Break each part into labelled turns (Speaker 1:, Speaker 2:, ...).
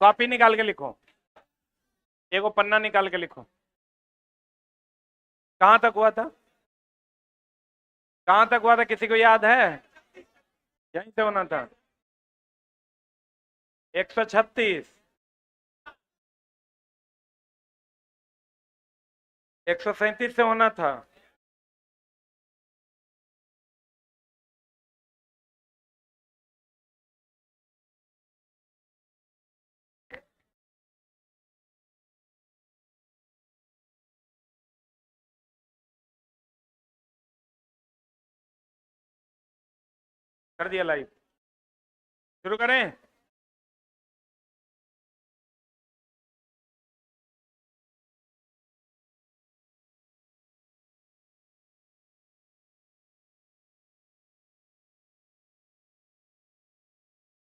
Speaker 1: Copy निकाल के लिखो, एगो पन्ना निकाल के लिखो। कहां तक हुआ था, कहां तक हुआ था, किसी को याद है? यहीं से होना था। 136, 137 से होना था। कर दिया लाइव, शुरू करें।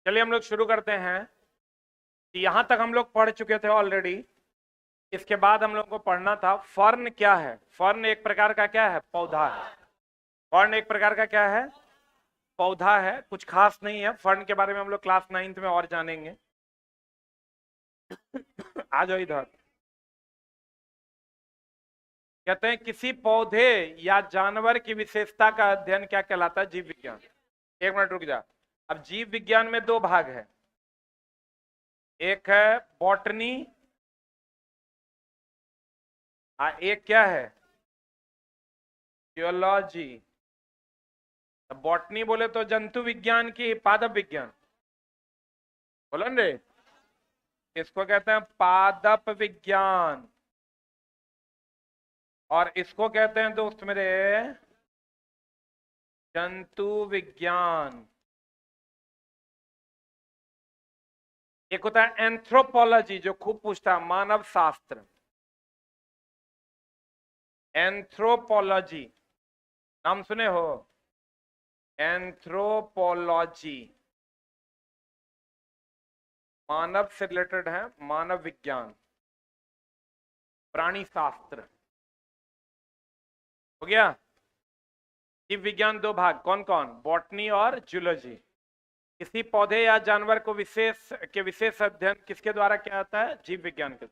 Speaker 1: चलिए हम लोग शुरू करते हैं। यहां तक हम लोग पढ़ चुके थे ऑलरेडी। इसके बाद हम लोग को पढ़ना था फर्न क्या है। फर्न एक प्रकार का क्या है, पौधा है। फर्न एक प्रकार का क्या है, पौधा है, कुछ खास नहीं है। फर्न के बारे में हम लोग क्लास 9th में और जानेंगे। आ जाओ इधर। कहते हैं किसी पौधे या जानवर की विशेषता का अध्ययन क्या कहलाता है, जीव विज्ञान। एक मिनट रुक जा। अब जीव विज्ञान में दो भाग है, एक है बॉटनी, एक क्या है, जियोलॉजी। बॉटनी बोले तो जंतु विज्ञान की पादप विज्ञान, बोलो रे, इसको कहते हैं पादप विज्ञान। और इसको कहते हैं दोस्त मेरे जंतु विज्ञान। एक होता है एंथ्रोपोलॉजी, जो खूब पूछता है, मानव शास्त्र। एंथ्रोपोलॉजी नाम सुने हो, एंथ्रोपोलॉजी मानव से रिलेटेड है, मानव विज्ञान, प्राणी शास्त्र। हो गया। जीव विज्ञान दो भाग, कौन कौन, बॉटनी और जूलॉजी। किसी पौधे या जानवर को विशेष अध्ययन किसके द्वारा किया जाता है, जीव विज्ञान के।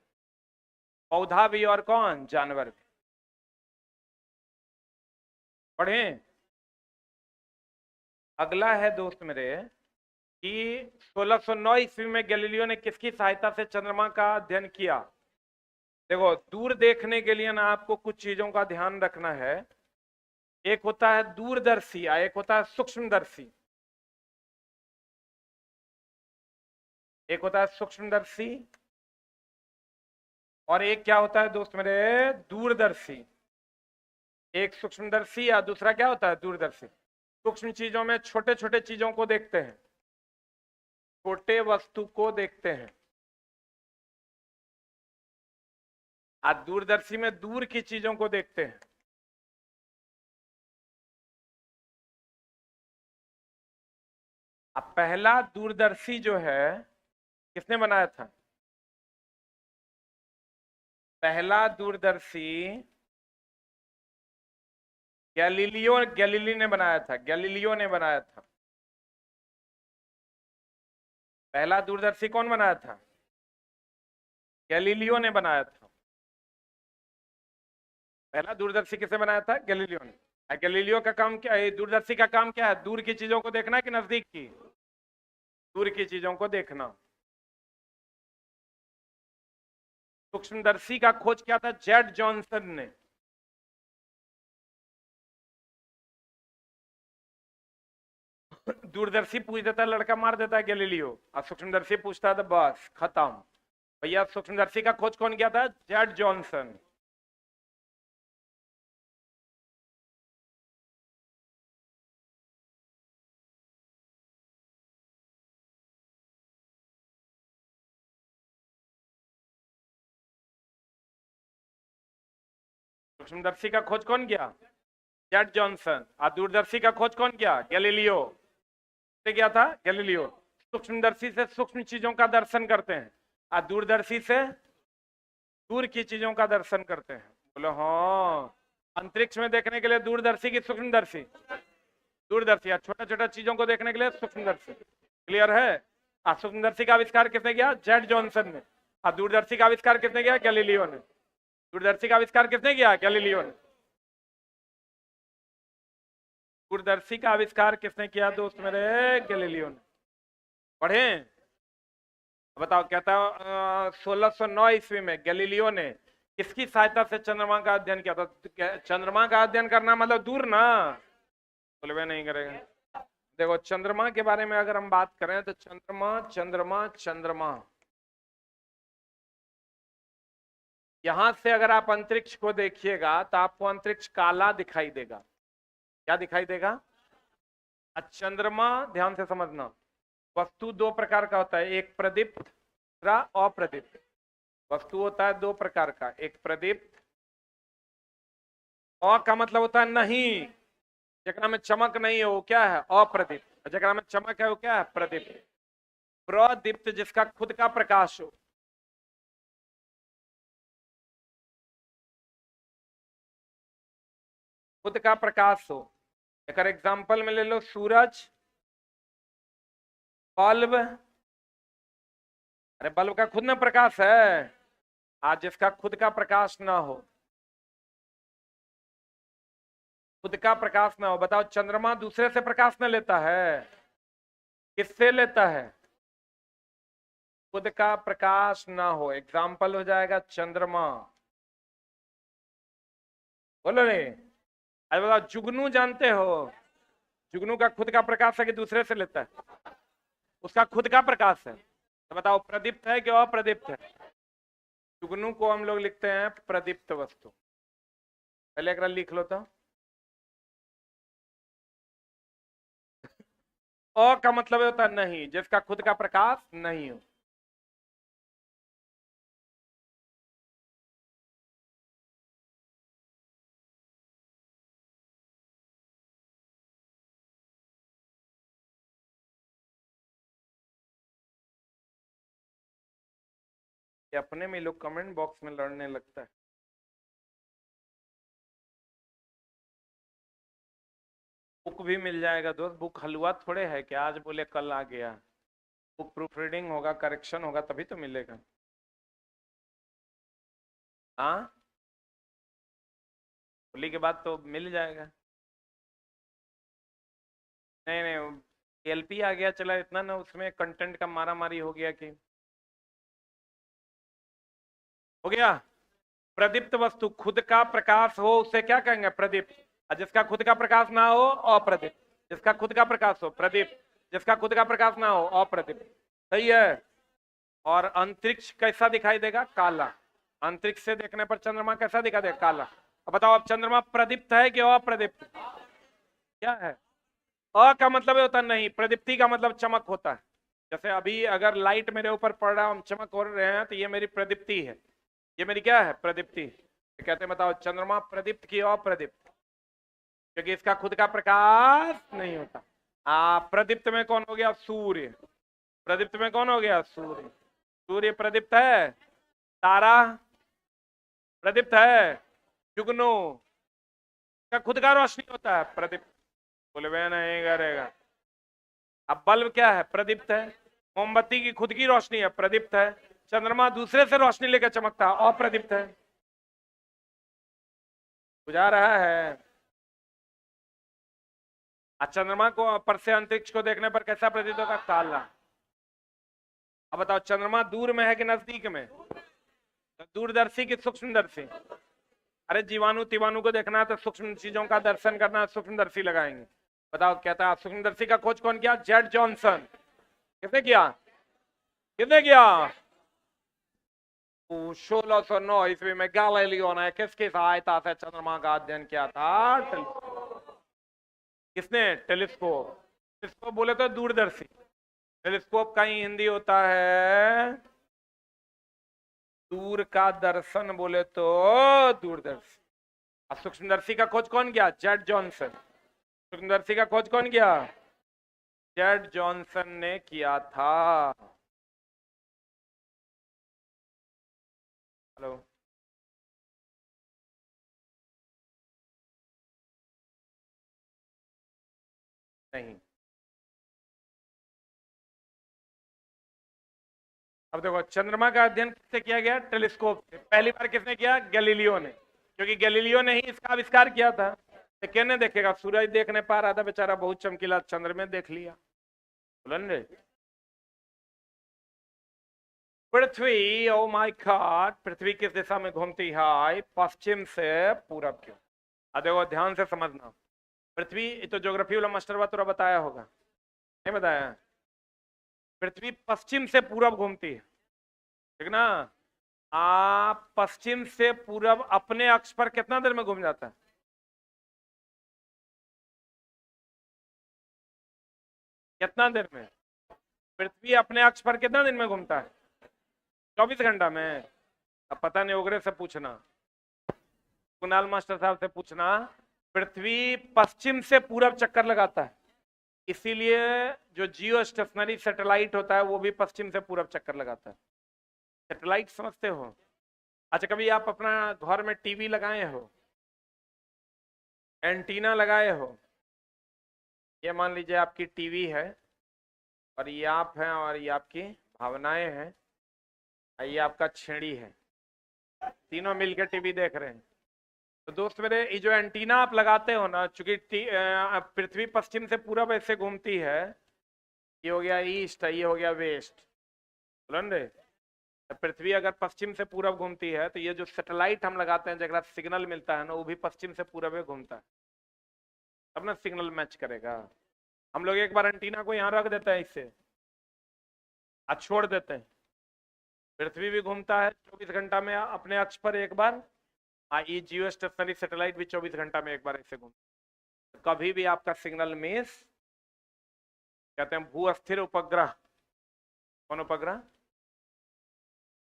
Speaker 1: पौधा भी और कौन, जानवर भी। पढ़ें। अगला है दोस्त मेरे कि 1609 ईस्वी में गैलीलियो ने किसकी सहायता से चंद्रमा का अध्ययन किया। देखो दूर देखने के लिए ना आपको कुछ चीजों का ध्यान रखना है। एक होता है दूरदर्शी, एक होता है सूक्ष्मदर्शी। एक होता है सूक्ष्मदर्शी और एक क्या होता है दोस्त मेरे, दूरदर्शी। एक सूक्ष्मदर्शी या दूसरा क्या होता है, दूरदर्शी। सूक्ष्म चीजों में छोटे छोटे चीजों को देखते हैं, छोटे वस्तु को देखते हैं। आज दूरदर्शी में दूर की चीजों को देखते हैं। अब पहला दूरदर्शी जो है किसने बनाया था, पहला दूरदर्शी गैलीली ने बनाया था, गैलीलियो ने बनाया था। पहला दूरदर्शी कौन बनाया था, गैलीलियो ने बनाया था। पहला दूरदर्शी किसने बनाया था, गैलीलियो ने। गैलीलियो का काम क्या है, दूरदर्शी का काम क्या है, दूर की चीजों को देखना कि नजदीक की, दूर की चीजों को देखना। सूक्ष्मदर्शी का खोज किया था जेड जॉनसन ने। दूरदर्शी पूछ देता है, लड़का मार देता है गैलीलियो, और सूक्ष्मदर्शी पूछता है तो बस खत्म। भैया सूक्ष्मदर्शी का खोज कौन किया था, जेड जॉनसन। सूक्ष्मदर्शी का खोज कौन किया, जेड जॉनसन। और दूरदर्शी का खोज कौन किया, गैलीलियो। क्या था, गैलीलियो। सूक्ष्मदर्शी से सूक्ष्म चीजों का दर्शन करते हैं और दूरदर्शी से दूर की चीजों का दर्शन करते हैं। बोलो हाँ, अंतरिक्ष में देखने के लिए दूरदर्शी की सूक्ष्मदर्शी, दूरदर्शी। छोटा छोटा चीजों को देखने के लिए सूक्ष्मदर्शी। क्लियर है। सूक्ष्मदर्शी का आविष्कार किसने किया? जेड जॉनसन ने। दूरदर्शी का आविष्कार किसने किया? गैलीलियो ने। दूरदर्शी का आविष्कार किसने किया? गैलीलियो ने। दूरदर्शी का आविष्कार किसने किया दोस्त मेरे? गैलीलियो ने। पढ़े? बताओ, कहता 1609 ईस्वी में गैलीलियो ने किसकी सहायता से चंद्रमा का अध्ययन किया था? चंद्रमा का अध्ययन करना मतलब दूर ना, बोलवे नहीं करेगा। देखो, चंद्रमा के बारे में अगर हम बात करें तो चंद्रमा चंद्रमा चंद्रमा, यहां से अगर आप अंतरिक्ष को देखिएगा तो आपको अंतरिक्ष काला दिखाई देगा। क्या दिखाई देगा? चंद्रमा, ध्यान से समझना, वस्तु दो प्रकार का होता है, एक प्रदीप्त, दूसरा अप्रदीप्त। वस्तु होता है दो प्रकार का, एक प्रदीप्त, अ का मतलब होता है नहीं, जकरा में चमक नहीं है वो क्या है? अप्रदीप्त। जकरा में चमक है वो क्या है? प्रदीप्त। प्रदीप्त जिसका खुद का प्रकाश हो। खुद का प्रकाश हो। एक एग्जांपल में ले लो, सूरज, बल्ब। अरे बल्ब का खुद में प्रकाश है। आज जिसका खुद का प्रकाश ना हो, खुद का प्रकाश ना हो, बताओ चंद्रमा दूसरे से प्रकाश न लेता है? किससे लेता है? खुद का प्रकाश ना हो, एग्जाम्पल हो जाएगा चंद्रमा। बोलो नहीं? अरे बताओ, जुगनू जानते हो? जुगनू का खुद का प्रकाश है कि दूसरे से लेता है? उसका खुद का प्रकाश है। तो बताओ, प्रदीप्त है कि अप्रदीप्त है? जुगनू को हम लोग लिखते हैं प्रदीप्त वस्तु। पहले एक लिख लो तो। अ का मतलब होता है नहीं, जिसका खुद का प्रकाश नहीं हो। ये अपने में लोग कमेंट बॉक्स में लड़ने लगता है। बुक भी मिल जाएगा दोस्त, बुक हलवा थोड़े है कि आज बोले कल आ गया। बुक प्रूफ रीडिंग होगा, करेक्शन होगा, तभी तो मिलेगा। हाँ, होली के बाद तो मिल जाएगा। नहीं नहीं, एलपी आ गया, चला इतना ना उसमें कंटेंट का मारा मारी हो गया कि हो गया। प्रदीप्त वस्तु, खुद का प्रकाश हो उसे क्या कहेंगे? प्रदीप्त। और जिसका खुद का प्रकाश ना हो, अप्रदीप्त। जिसका खुद का प्रकाश हो प्रदीप्त, जिसका खुद का प्रकाश ना हो अप्रदीप्त। सही है। और अंतरिक्ष कैसा दिखाई देगा? काला। अंतरिक्ष से देखने पर चंद्रमा कैसा दिखाई देगा? काला। अब बताओ, अब चंद्रमा प्रदीप्त है कि अप्रदीप्त? क्या है? अ का मतलब होता है नहीं, प्रदीप्ति का मतलब चमक होता है। जैसे अभी अगर लाइट मेरे ऊपर पड़ रहा है, हम चमक हो रहे हैं, तो ये मेरी प्रदीप्ति है। ये मेरी क्या है? प्रदीप्ति। तो कहते हैं बताओ, चंद्रमा प्रदीप्त की अप्रदीप्त? क्योंकि इसका खुद का प्रकाश नहीं होता। प्रदीप्त में कौन हो गया? सूर्य। प्रदीप्त में कौन हो गया? सूर्य। सूर्य प्रदीप्त है। तारा प्रदीप्त है। जुगनू का खुद का रोशनी होता है, प्रदीप्त। बोले वह नहीं करेगा। अब बल्ब क्या है? प्रदीप्त है। मोमबत्ती की खुद की रोशनी है, प्रदीप्त है। चंद्रमा दूसरे से रोशनी लेकर चमकता है, अप्रदीप्त है। बुझा रहा है? चंद्रमा को पर से अंतरिक्ष को देखने पर कैसा प्रतीत होता? काला। अब बताओ, चंद्रमा दूर में है कि नजदीक में? तो दूरदर्शी की सूक्ष्मदर्शी? अरे जीवाणु तीवाणु को देखना है तो सूक्ष्म चीजों का दर्शन करना है, सूक्ष्मदर्शी लगाएंगे। बताओ, कहता है सूक्ष्मदर्शी का खोज कौन किया? Z Johnson. किसने किया? किसने किया? 1609 ईस्वी में गैलीलियो ने किसकी सहायता से चंद्रमा का अध्ययन किया था? किसने? टेलीस्कोप। टेलीस्कोप बोले तो दूरदर्शी। टेलीस्कोप का ही हिंदी होता है दूर का दर्शन, बोले तो दूरदर्शी। सूक्ष्मदर्शी का खोज कौन किया? Z Johnson. सूक्ष्मदर्शी का खोज कौन किया? जेड जॉनसन ने किया था। हेलो। नहीं, अब देखो चंद्रमा का अध्ययन किससे किया गया? टेलीस्कोप से। पहली बार किसने किया? गैलीलियो ने, क्योंकि गैलीलियो ने ही इसका आविष्कार किया था। तो कहने देखेगा, सूरज देख नहीं पा रहा था बेचारा, बहुत चमकीला, चंद्र में देख लिया। बोलन रे पृथ्वी, ओ माय गॉड, पृथ्वी किस दिशा में घूमती है? पश्चिम से पूरब की। अब देखो ध्यान से समझना, पृथ्वी, ये तो ज्योग्राफी वाला मास्टर बा तुरा बताया होगा, नहीं बताया? पृथ्वी पश्चिम से पूरब घूमती है, ठीक ना? आप पश्चिम से पूरब अपने अक्ष पर कितना देर में घूम जाता है? कितना देर में? पृथ्वी अपने अक्ष पर कितना दिन में घूमता है? 24 घंटा में। अब पता नहीं, ओगरे से पूछना, कुणाल मास्टर साहब से पूछना। पृथ्वी पश्चिम से पूरब चक्कर लगाता है, इसीलिए जो जियो स्टेशनरी सैटेलाइट होता है वो भी पश्चिम से पूरब चक्कर लगाता है। सैटेलाइट समझते हो? अच्छा, कभी आप अपना घर में टीवी लगाए हो, एंटीना लगाए हो? ये मान लीजिए आपकी टीवी है, और ये आप हैं, और ये आपकी भावनाएं हैं, और ये आपका छेड़ी है, तीनों मिलकर टीवी देख रहे हैं। तो दोस्त मेरे, ये जो एंटीना आप लगाते हो ना, चूंकि पृथ्वी पश्चिम से पूरब ऐसे घूमती है, ये हो गया ईस्ट, ये हो गया वेस्ट, बोलन रे। तो पृथ्वी अगर पश्चिम से पूरब घूमती है, तो ये जो सैटेलाइट हम लगाते हैं जगह सिग्नल मिलता है ना, वो भी पश्चिम से पूरब में घूमता है, तब ना सिग्नल मैच करेगा। हम लोग एक बार एंटीना को यहाँ रख देते हैं इससे, आज छोड़ देते हैं, पृथ्वी भी घूमता है 24 घंटा में अपने अक्ष पर एक बार, ये जियो स्टेशनरी सैटेलाइट भी 24 घंटा में एक बार ऐसे घूमता है। कभी भी आपका सिग्नल मिस, कहते हैं भू अस्थिर उपग्रह, कौन उपग्रह?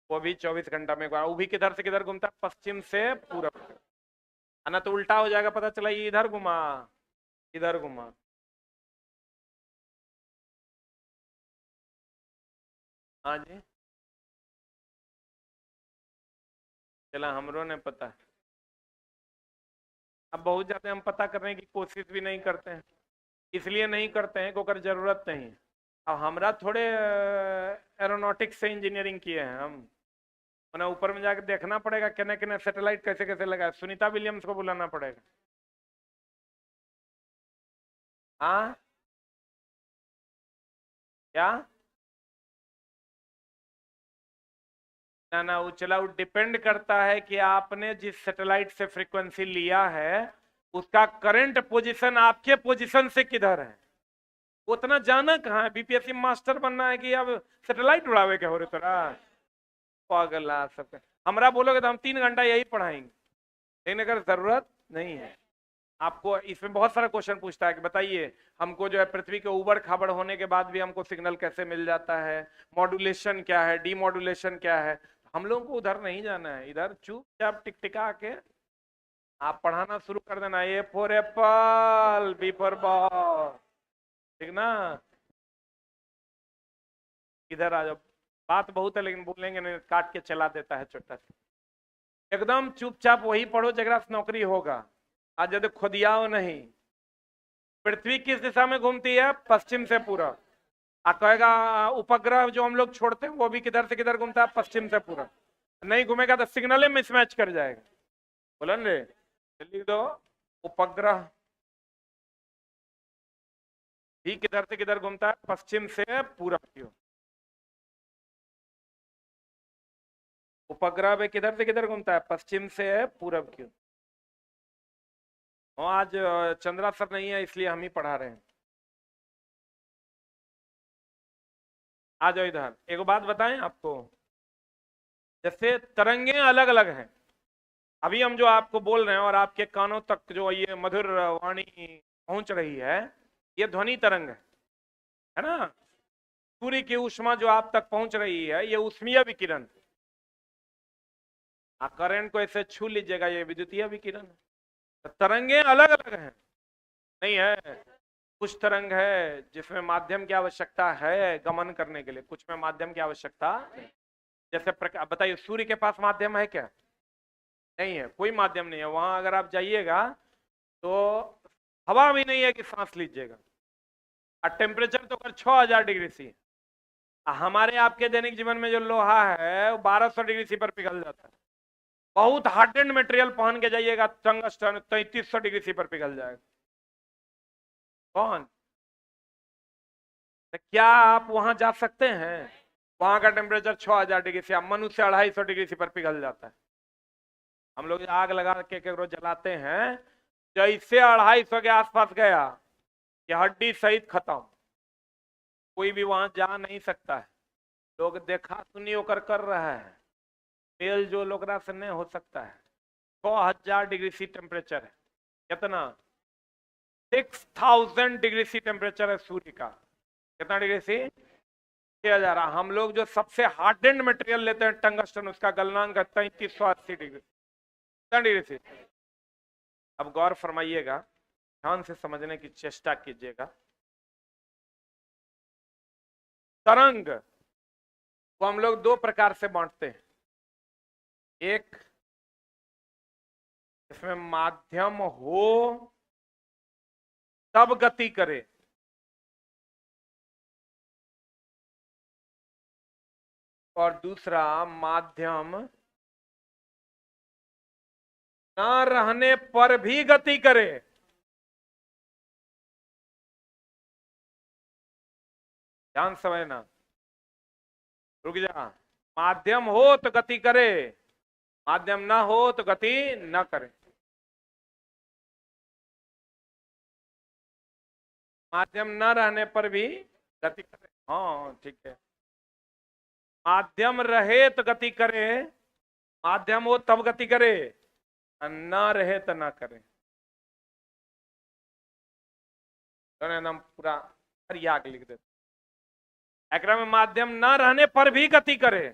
Speaker 1: वो भी 24 घंटा में एक बार। वो भी किधर से किधर घूमता है? पश्चिम से पूरब। ना तो उल्टा हो जाएगा, पता चला ये इधर घुमा, इधर घुमा। हाँ जी, चला हमरो ने पता है। अब बहुत ज्यादा हम पता करने की कोशिश भी नहीं करते हैं, इसलिए नहीं करते हैं क्योंकि जरूरत नहीं है। अब हमरा थोड़े एरोनॉटिक्स से इंजीनियरिंग किए हैं हम, मैंने ऊपर में जाकर देखना पड़ेगा किन्ने किन्ने सैटेलाइट कैसे कैसे लगा, सुनीता विलियम्स को बुलाना पड़ेगा। हाँ, क्या? ना ना, वो चला, वो डिपेंड करता है कि आपने जिस सैटेलाइट से फ्रीक्वेंसी लिया है उसका करंट पोजीशन आपके पोजीशन से किधर है। उतना जाना कहाँ है? बीपीएससी मास्टर बनना है कि अब सैटेलाइट उड़ावे के हो रहे तोरा? पागल सब। हमरा बोलोगे तो हम 3 घंटा यही पढ़ाएंगे, लेकिन अगर जरूरत नहीं है आपको, इसमें बहुत सारा क्वेश्चन पूछता है कि बताइए हमको जो है पृथ्वी के ऊबड़ खाबड़ होने के बाद भी हमको सिग्नल कैसे मिल जाता है, मॉड्यूलेशन क्या है, डीमॉड्यूलेशन क्या है। हम लोगों को उधर नहीं जाना है, इधर चुपचाप टिकटिका के आप पढ़ाना शुरू कर देना। A for apple, B for ball, ठीक ना? इधर आ जाओ, बात बहुत है लेकिन बोलेंगे नहीं, काट के चला देता है छोटा सा। एकदम चुपचाप वही पढ़ो जगह से नौकरी होगा, आज यदि खुदियाओ नहीं। पृथ्वी किस दिशा में घूमती है? पश्चिम से पूरब। आ कहेगा उपग्रह जो हम लोग छोड़ते हैं वो भी किधर से किधर घूमता है? पश्चिम से पूरब। नहीं घूमेगा तो सिग्नल मिसमैच कर जाएगा। बोलन रे, लिख दो, उपग्रह भी किधर से किधर घूमता है? पश्चिम से पूरब की ओर। उपग्रह भी किधर से किधर घूमता है? पश्चिम से पूरब की ओर। आज चंद्रा सर नहीं है इसलिए हम ही पढ़ा रहे हैं। आ जाओ इधर, एक बात बताएं आपको, जैसे तरंगे अलग अलग हैं, अभी हम जो आपको बोल रहे हैं और आपके कानों तक जो ये मधुर वाणी पहुंच रही है, ये ध्वनि तरंग है ना? सूर्य की ऊष्मा जो आप तक पहुंच रही है, ये ऊष्मीय विकिरण। करंट को ऐसे छू लीजिएगा, ये विद्युतीय विकिरण है। तो तरंगे अलग अलग हैं, नहीं है? कुछ तरंग है जिसमें माध्यम की आवश्यकता है गमन करने के लिए, कुछ में माध्यम की आवश्यकता नहीं। जैसे बताइए, सूर्य के पास माध्यम है क्या? नहीं है, कोई माध्यम नहीं है। वहां अगर आप जाइएगा तो हवा भी नहीं है कि सांस लीजिएगा, और टेम्परेचर तो कर 6000 डिग्री सी, हमारे आपके दैनिक जीवन में जो लोहा है वो 1200 डिग्री सी पर पिघल जाता है। बहुत हार्डेंड मटेरियल पहन के जाइएगा टंगस्टन 3300 डिग्री सी पर पिघल जाएगा। कौन? तो क्या आप वहां जा सकते हैं? वहां का टेम्परेचर 6000 डिग्री से, मनुष्य 250 डिग्री सी पर पिघल जाता है। हम लोग आग लगा के केकरो जलाते हैं, जैसे 250 के आसपास गया कि हड्डी सहित खत्म, कोई भी वहां जा नहीं सकता है। लोग देखा सुनी होकर कर रहा है, मेल जो लोग से नहीं हो सकता है। 6000 डिग्री सी टेम्परेचर है। कितना? 6000 डिग्री सी टेम्परेचर है सूर्य का। कितना डिग्री सी? 6000। हम लोग जो सबसे हार्डेंड मटेरियल लेते हैं टंगस्टन, उसका गलनांक है 3380 डिग्री। कितना डिग्री सी? अब गौर फरमाइएगा, ध्यान से समझने की चेष्टा कीजिएगा। तरंग को हम लोग दो प्रकार से बांटते हैं। एक, इसमें माध्यम हो तब गति करे, और दूसरा माध्यम न रहने पर भी गति करे। ध्यान समझना, रुक जा। माध्यम हो तो गति करे, माध्यम ना हो तो गति न करे। माध्यम न रहने पर भी गति करे, हाँ ठीक है। माध्यम रहे तो गति करे, माध्यम हो तब गति करे, ना रहे तो ना करे। तो एकदम पूरा हरिया के लिख देते। एकरा में माध्यम न रहने पर भी गति करे।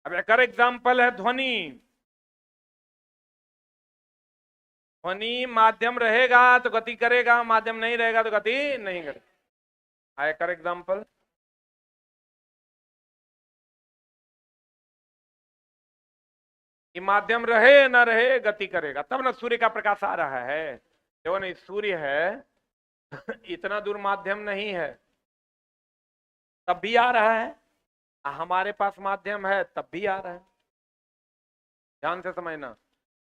Speaker 1: अब एक एग्जाम्पल है ध्वनि। ध्वनि माध्यम रहेगा तो गति करेगा, माध्यम नहीं रहेगा तो गति नहीं करेगा। एक एग्जाम्पल, कि माध्यम रहे ना रहे गति करेगा, तब ना सूर्य का प्रकाश आ रहा है। देखो नहीं, सूर्य है इतना दूर माध्यम नहीं है, तब भी आ रहा है। हमारे पास माध्यम है तब भी आ रहा है। ध्यान से समझना,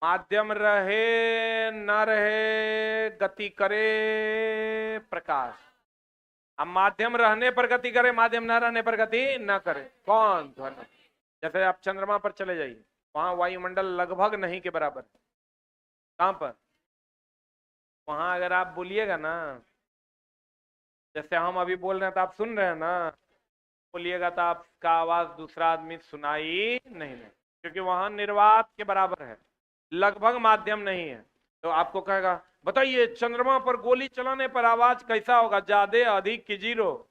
Speaker 1: माध्यम रहे न रहे गति करे प्रकाश। अब माध्यम रहने पर गति करे, माध्यम न रहने पर गति न करे। कौन? ध्वनि। जैसे आप चंद्रमा पर चले जाइए, वहां वायुमंडल लगभग नहीं के बराबर। कहां पर? वहां अगर आप बोलिएगा ना, जैसे हम अभी बोल रहे हैं तो आप सुन रहे हैं ना, बोलिएगा तो आपका आवाज दूसरा आदमी सुनाई नहीं दे, क्योंकि वहां निर्वात के बराबर है, लगभग माध्यम नहीं है। तो आपको कहेगा बताइए चंद्रमा पर गोली चलाने पर आवाज कैसा होगा, ज्यादा अधिक की जीरो?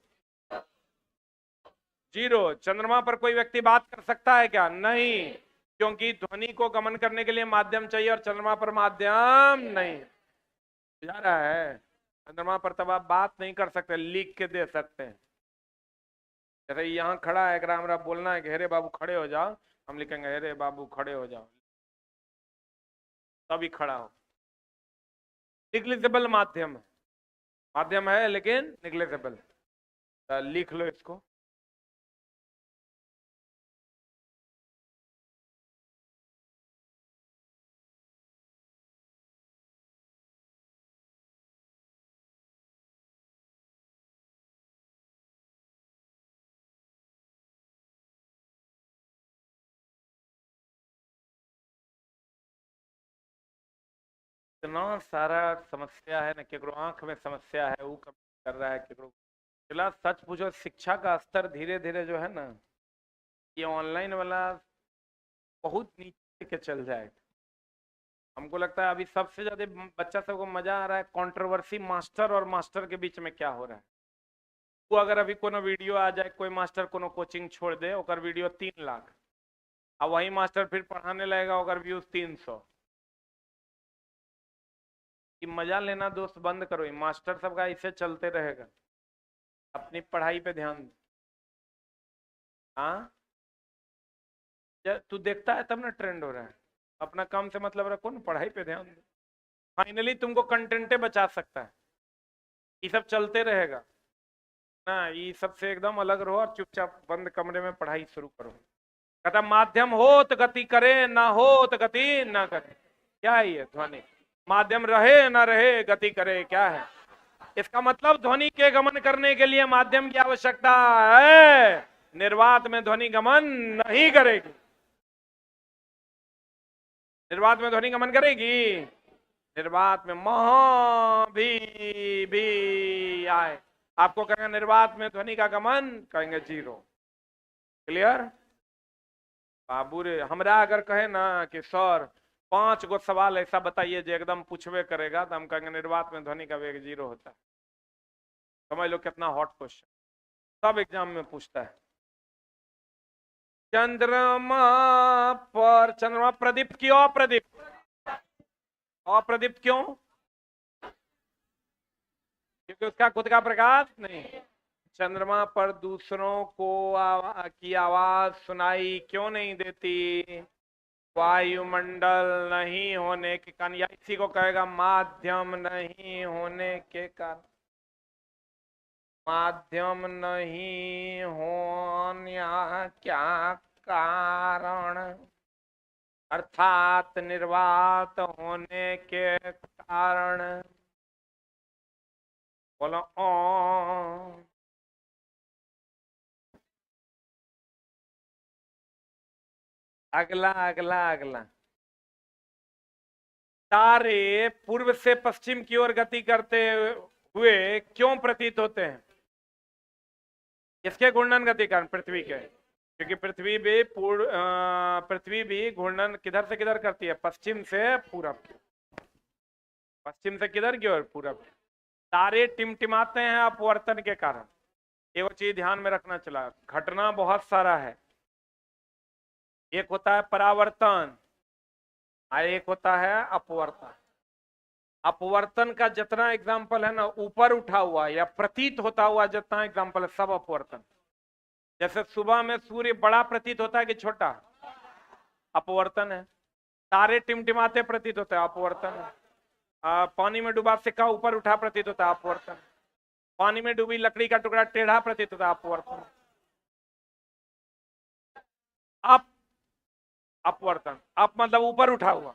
Speaker 1: जीरो। चंद्रमा पर कोई व्यक्ति बात कर सकता है क्या? नहीं, क्योंकि ध्वनि को गमन करने के लिए माध्यम चाहिए और चंद्रमा पर माध्यम नहीं। जा रहा है? चंद्रमा पर तब आप बात नहीं कर सकते, लिख के दे सकते हैं। जैसे यहाँ खड़ा है, अगर हमारा बोलना है कि हेरे बाबू खड़े हो जाओ, हम लिखेंगे हेरे बाबू खड़े हो जाओ, तभी खड़ा हो। निग्लिजिबल माध्यम है, माध्यम है लेकिन निग्लिजिबल। लिख लो इसको। इतना सारा समस्या है ना, केकरो आंख में समस्या है वो कम कर रहा है, केकरो चला। सच पूछो, शिक्षा का स्तर धीरे धीरे जो है ना, ये ऑनलाइन वाला बहुत नीचे के चल जाएगा। हमको लगता है अभी सबसे ज्यादा बच्चा सबको मजा आ रहा है कंट्रोवर्सी मास्टर और मास्टर के बीच में क्या हो रहा है। वो अगर अभी कोनो वीडियो आ जाए, कोई मास्टर कोनो कोचिंग छोड़ दे, ओकर वीडियो 3 लाख, अब वही मास्टर फिर पढ़ाने लगेगा, ओकर व्यूज 300। कि मजा लेना दोस्त बंद करो, ये मास्टर सबका ऐसे चलते रहेगा। अपनी पढ़ाई पे ध्यान दे। हाँ, तू देखता है तब ना ट्रेंड हो रहा है। अपना काम से मतलब रखो ना, पढ़ाई पे ध्यान दो। फाइनली तुमको कंटेंटे बचा सकता है, ये सब चलते रहेगा। ना, ये सबसे एकदम अलग रहो और चुपचाप बंद कमरे में पढ़ाई शुरू करो। कहता माध्यम हो तो गति करे, ना हो तो गति ना करे। क्या है ये ध्वनि? माध्यम रहे ना रहे गति करे, क्या है इसका मतलब? ध्वनि के गमन करने के लिए माध्यम की आवश्यकता है। निर्वात में ध्वनि गमन नहीं करेगी। निर्वात में ध्वनि गमन करेगी? निर्वात में महा भी आए, आपको कहेंगे निर्वात में ध्वनि का गमन, कहेंगे जीरो। क्लियर? बाबू रे, हमरा अगर कहे ना कि सर 5 गो सवाल ऐसा बताइए जो एकदम पूछवे करेगा, तो हम कहेंगे निर्वात में ध्वनि का वेग जीरो होता है। समझ लो कितना हॉट क्वेश्चन, सब एग्जाम में पूछता है। चंद्रमा पर, चंद्रमा प्रदीप्त क्यों अप्रदीप्त? अप्रदीप्त क्यों? क्योंकि उसका खुद का प्रकाश नहीं। चंद्रमा पर दूसरों को की आवाज सुनाई क्यों नहीं देती? वायुमंडल नहीं होने के कारण, या इसी को कहेगा माध्यम नहीं होने के कारण। माध्यम नहीं होने क्या कारण? अर्थात निर्वात होने के कारण। बोलो ओ। अगला अगला अगला, तारे पूर्व से पश्चिम की ओर गति करते हुए क्यों प्रतीत होते हैं? किसके घूर्णन गति कारण? पृथ्वी के। क्योंकि पृथ्वी भी घूर्णन किधर से किधर करती है? पश्चिम से पूरब। पश्चिम से किधर की ओर? पूरब। तारे टिमटिमाते हैं अपवर्तन के कारण। ये वो चीज ध्यान में रखना चला, घटना बहुत सारा है। एक होता है परावर्तन और एक होता है अपवर्तन। अपवर्तन का जितना एग्जाम्पल है ना ऊपर उठा हुआ या प्रतीत होता हुआ जितना एग्जाम्पल है, सब अपवर्तन। जैसे सुबह में सूर्य बड़ा प्रतीत होता है कि छोटा? अपवर्तन है। तारे टिमटिमाते प्रतीत होता है, अपवर्तन है। पानी में डूबा सिक्का ऊपर उठा प्रतीत होता है, अपवर्तन। पानी में डूबी लकड़ी का टुकड़ा टेढ़ा प्रतीत होता है, अपवर्तन। अपवर्तन, अप मतलब ऊपर उठा हुआ,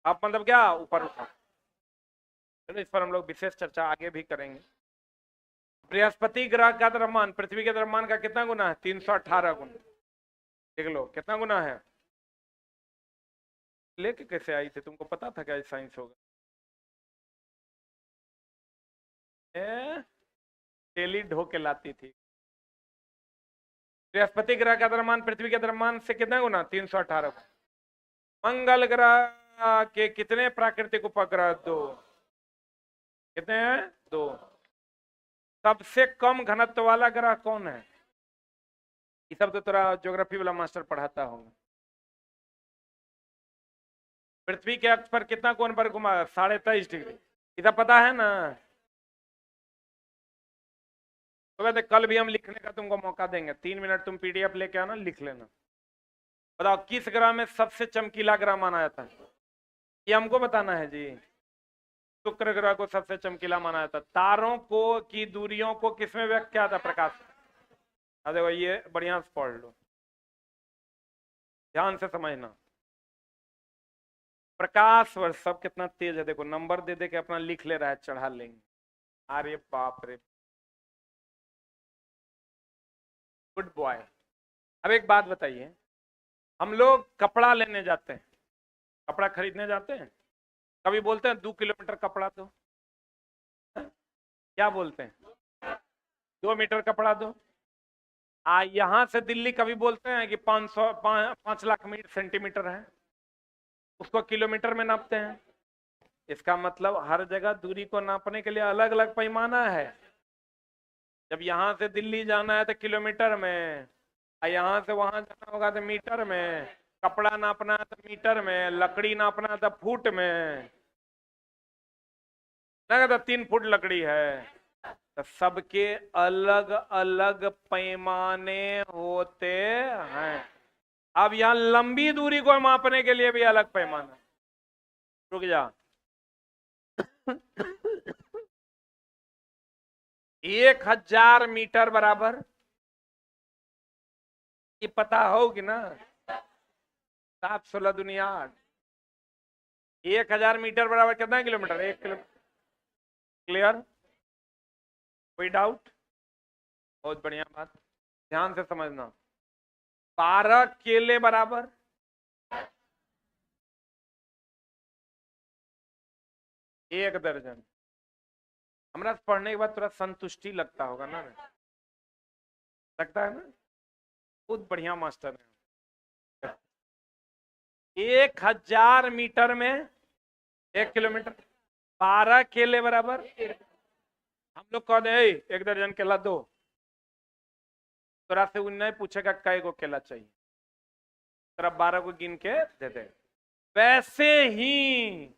Speaker 1: अप मतलब क्या? ऊपर उठा। चलो इस पर हम लोग विशेष चर्चा आगे भी करेंगे। बृहस्पति ग्रह का द्रव्यमान पृथ्वी के द्रव्यमान का कितना गुना है? 318 गुना। देख लो कितना गुना है। लेके कैसे आई थी? तुमको पता था क्या साइंस होगा? तेली ढो के लाती थी। बृहस्पति ग्रह का द्रव्यमान पृथ्वी के द्रव्यमान से कितना गुना? 318 गुना। मंगल ग्रह के कितने प्राकृतिक उपग्रह? 2। कितने हैं? 2। सबसे कम घनत्व वाला ग्रह कौन है? ये सब तो तेरा ज्योग्राफी वाला मास्टर पढ़ाता होगा। पृथ्वी के अक्ष पर कितना कोण पर घुमा? 23.5 डिग्री। ये सब पता है ना? तो कहते कल भी हम लिखने का तुमको मौका देंगे, 3 मिनट तुम पीडीएफ लेके आना, लिख लेना। बताओ किस ग्रह में सबसे चमकीला ग्रह माना जाता है? ये हमको बताना है जी। शुक्र ग्रह को सबसे चमकीला माना जाता है। तारों को की दूरियों को किसमें व्यक्त किया था? प्रकाश। देखो ये बढ़िया से पढ़ लो, ध्यान से समझना। प्रकाश वर्ष सब कितना तेज है, देखो नंबर दे दे के अपना लिख ले रहा है, चढ़ा लेंगे। अरे बाप रे, गुड बॉय। अब एक बात बताइए, हम लोग कपड़ा लेने जाते हैं, कपड़ा खरीदने जाते हैं, कभी बोलते हैं 2 किलोमीटर कपड़ा दो? क्या बोलते हैं? 2 मीटर कपड़ा दो। यहां से दिल्ली कभी बोलते हैं कि 5 लाख सेंटीमीटर है? उसको किलोमीटर में नापते हैं। इसका मतलब हर जगह दूरी को नापने के लिए अलग अलग पैमाना है। जब यहां से दिल्ली जाना है तो किलोमीटर में, यहां से वहां जाना होगा तो मीटर में, कपड़ा नापना है तो मीटर में, लकड़ी नापना है तो फुट में। लगा था 3 फुट लकड़ी है, तो सबके अलग अलग पैमाने होते हैं। अब यहां लंबी दूरी को मापने के लिए भी अलग पैमाना। रुक जा। 1000 मीटर बराबर, ये पता होगी ना, 7 16 दुनिया 8। 1000 मीटर बराबर कितना किलोमीटर? 1 किलोमीटर। क्लियर? कोई डाउट? बहुत बढ़िया बात, ध्यान से समझना। 12 केले बराबर 1 दर्जन। हमारा पढ़ने के बाद थोड़ा संतुष्टि लगता होगा ना, लगता है ना? बहुत बढ़िया मास्टर है। 1000 मीटर में 1 किलोमीटर, 12 केले बराबर हम लोग कह दे 1 दर्जन केला दो, तोरा से उन्हें पूछेगा कई को केला चाहिए, तेरा 12 को गिन के दे दे। वैसे ही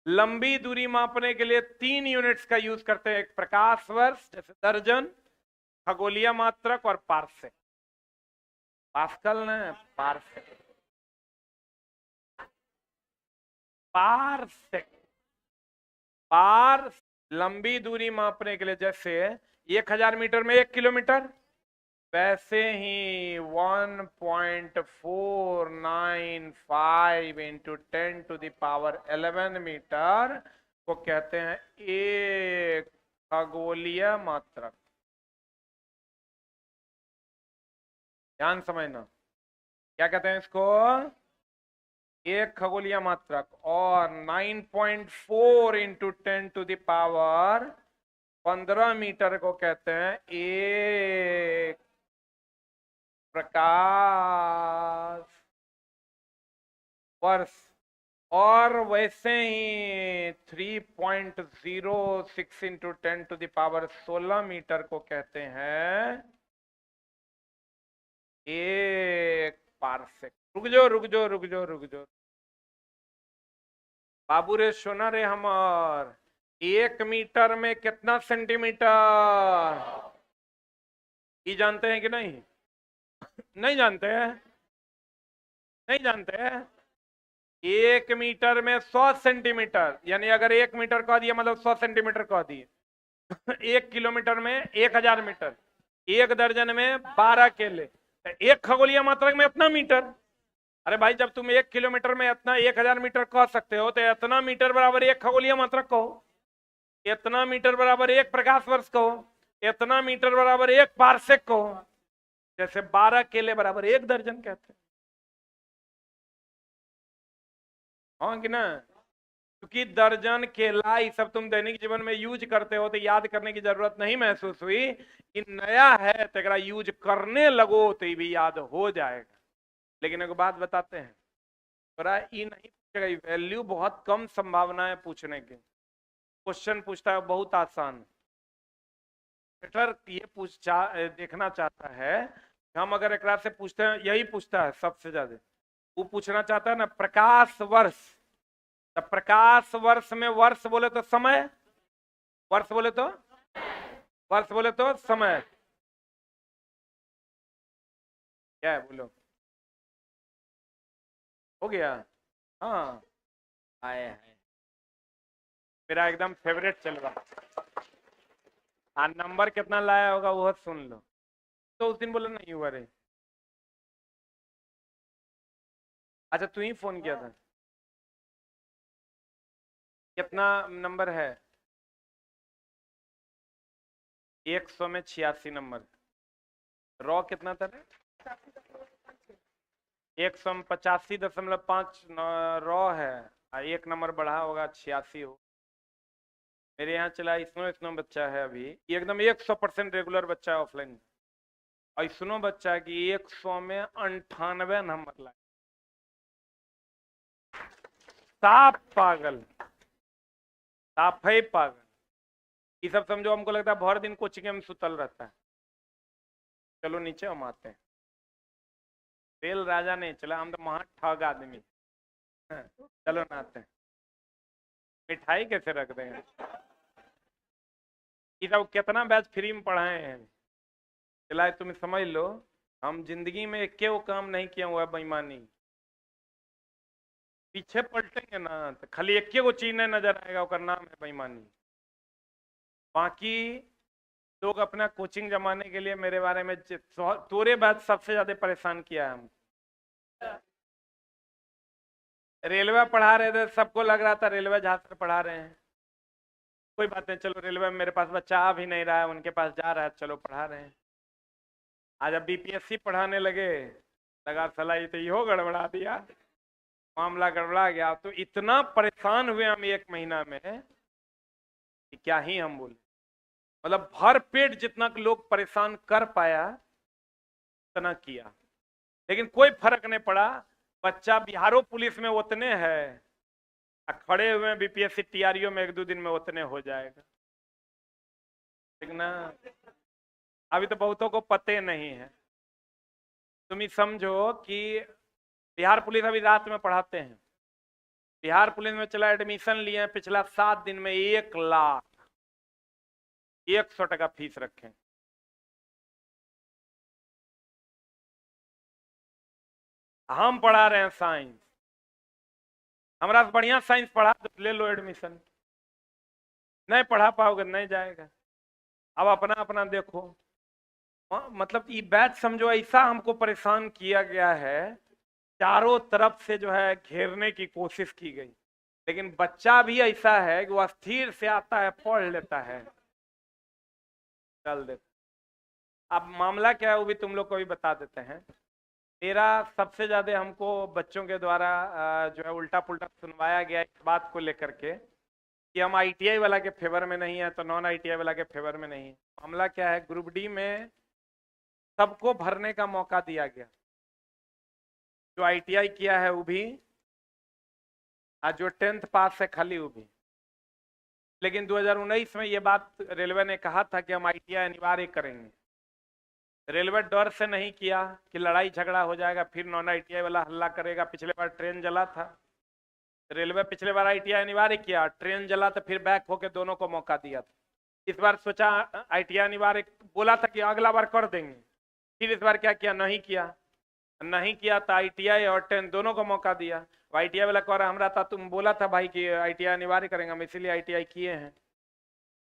Speaker 1: लंबी दूरी मापने के लिए 3 यूनिट्स का यूज करते हैं, एक प्रकाश वर्ष जैसे दर्जन, खगोलीय मात्रक और पार्सेक। पास्कल ने पार्सेक, पार्सेक, पार लंबी दूरी मापने के लिए, जैसे 1000 मीटर में 1 किलोमीटर, वैसे ही 1.495 इंटू 10⁻11 मीटर को कहते हैं एक खगोलीय मात्रक। ध्यान समझना, क्या कहते हैं इसको? एक खगोलीय मात्रक। और 9.4 इंटू 10⁻15 मीटर को कहते हैं एक प्रकाश वर्ष। और वैसे ही 3.06 इंटू 10⁻16 मीटर को कहते हैं एक पार्सेक। रुक जाओ रुक जाओ रुक जाओ रुक जाओ बाबू रे, सोना रे हमार, 1 मीटर में कितना सेंटीमीटर? ये जानते हैं कि नहीं? नहीं जानते हैं? नहीं जानते हैं? 1 मीटर में 100 सेंटीमीटर, यानी अगर 1 मीटर कह दिया मतलब 100 सेंटीमीटर कह दिए। 1 किलोमीटर में 1000 मीटर, 1 दर्जन में 12 केले, एक खगोलीय मात्रक में इतना मीटर। अरे भाई, जब तुम 1 किलोमीटर में इतना 1000 मीटर कह सकते हो, तो इतना मीटर बराबर एक खगोलीय मात्रक कहो, इतना मीटर बराबर एक प्रकाश वर्ष कहो, इतना मीटर बराबर एक पार्सेक कहो। जैसे 12 केले बराबर 1 दर्जन कहते हैं, हाँ कि ना? क्योंकि दर्जन केला ये सब तुम दैनिक जीवन में यूज करते हो, तो याद करने की जरूरत नहीं महसूस हुई। कि नया है तो यूज करने लगो तो ये भी याद हो जाएगा। लेकिन एक बात बताते हैं, थोड़ा ये नहीं पूछेगा, वैल्यू बहुत कम संभावना है पूछने की। क्वेश्चन पूछता है बहुत आसान। बेटर ये देखना चाहता है, हम अगर एक से पूछते हैं, यही पूछता है सबसे ज्यादा। वो पूछना चाहता है ना प्रकाश वर्ष, तो प्रकाश वर्ष में वर्ष बोले तो समय, वर्ष बोले तो वर्ष बोले तो समय, क्या है बोलो? हो गया? हाँ, आए हैं, मेरा एकदम फेवरेट चल रहा। हाँ, नंबर कितना लाया होगा वो सुन लो। तो उस दिन बोला नहीं हुआ रे। अच्छा, तू ही फोन किया था? कितना नंबर है? 100 में 86 नंबर। रॉ कितना था? 100 में 85.5 रॉ है, और एक नंबर बढ़ा होगा 86 हो। मेरे यहाँ चला स्नो बच्चा है अभी, एकदम 100% रेगुलर बच्चा है ऑफलाइन। और स्नो बच्चा की 100 में 98 नंबर लाए। साफ पागल, साफ है पागल। ये सब समझो, हमको लगता है भर दिन कोचिंग में सुतल रहता है। चलो नीचे हम आते हैं। रेल राजा नहीं चला, हम तो महा ठग आदमी। चलो ना आते हैं। मिठाई कैसे रख देंगे? ये सब कितना बैच फ्री में पढ़ाए हैं, चला तुम समझ लो। हम जिंदगी में एक वो काम नहीं किया हुआ बेईमानी। पीछे पलटेंगे ना तो खाली एक वो चीज नहीं नजर आएगा, उसका नाम है बेईमानी। बाकी लोग अपना कोचिंग जमाने के लिए मेरे बारे में तोरे बात सबसे ज्यादा परेशान किया है हम। रेलवे पढ़ा रहे थे, सबको लग रहा था रेलवे जहाज से पढ़ा रहे हैं। कोई बात नहीं, चलो रेलवे में मेरे पास बच्चा आ भी नहीं रहा है, उनके पास जा रहा है, चलो पढ़ा रहे हैं। आज अब बीपीएससी पढ़ाने लगे, लगा साला ये तो यो गड़बड़ा दिया, मामला गड़बड़ा गया। तो इतना परेशान हुए हम 1 महीना में कि क्या ही हम बोले। मतलब भर पेट जितना लोग परेशान कर पाया उतना किया, लेकिन कोई फर्क नहीं पड़ा। बच्चा बिहारो पुलिस में उतने है, खड़े हुए बीपीएससी टीआरयू में 1-2 दिन में उतने हो जाएगा, ठीक ना। अभी तो बहुतों को पते नहीं है। तुम ही समझो कि बिहार पुलिस अभी रात में पढ़ाते हैं। बिहार पुलिस में चला एडमिशन लिए हैं, पिछला 7 दिन में 1,00,100 टका फीस रखें। हम पढ़ा रहे हैं साइंस, हमारा बढ़िया साइंस पढ़ा तो ले लो एडमिशन, नहीं पढ़ा पाओगे नहीं जाएगा। अब अपना अपना देखो। मतलब ये बैच समझो ऐसा हमको परेशान किया गया है, चारों तरफ से जो है घेरने की कोशिश की गई, लेकिन बच्चा भी ऐसा है कि वो स्थिर से आता है, पढ़ लेता है, चल देता। अब मामला क्या है वो भी तुम लोग को भी बता देते हैं। मेरा सबसे ज्यादा हमको बच्चों के द्वारा जो है उल्टा पुल्टा सुनवाया गया इस बात को लेकर के कि हम आईटीआई वाला के फेवर में नहीं है तो नॉन आईटीआई वाला के फेवर में नहीं है। मामला क्या है, ग्रुप डी में सबको भरने का मौका दिया गया, जो आईटीआई किया है वो भी, जो 10th पास है खाली वो भी। लेकिन 2019 में ये बात रेलवे ने कहा था कि हम आईटीआई अनिवार्य करेंगे। रेलवे डर से नहीं किया कि लड़ाई झगड़ा हो जाएगा, फिर नॉन आईटीआई वाला हल्ला करेगा। पिछले बार ट्रेन जला था, रेलवे पिछले बार आईटीआई अनिवार्य किया, ट्रेन जला तो फिर बैक होके दोनों को मौका दिया था। इस बार सोचा आईटीआई अनिवार्य बोला था कि अगला बार कर देंगे, फिर इस बार क्या किया, नहीं किया तो आईटीआई और 10 दोनों को मौका दिया। आईटीआई वाला कह रहा हमारा था, तुम बोला था भाई कि आईटीआई अनिवार्य करेंगे, हम इसीलिए आईटीआई किए हैं।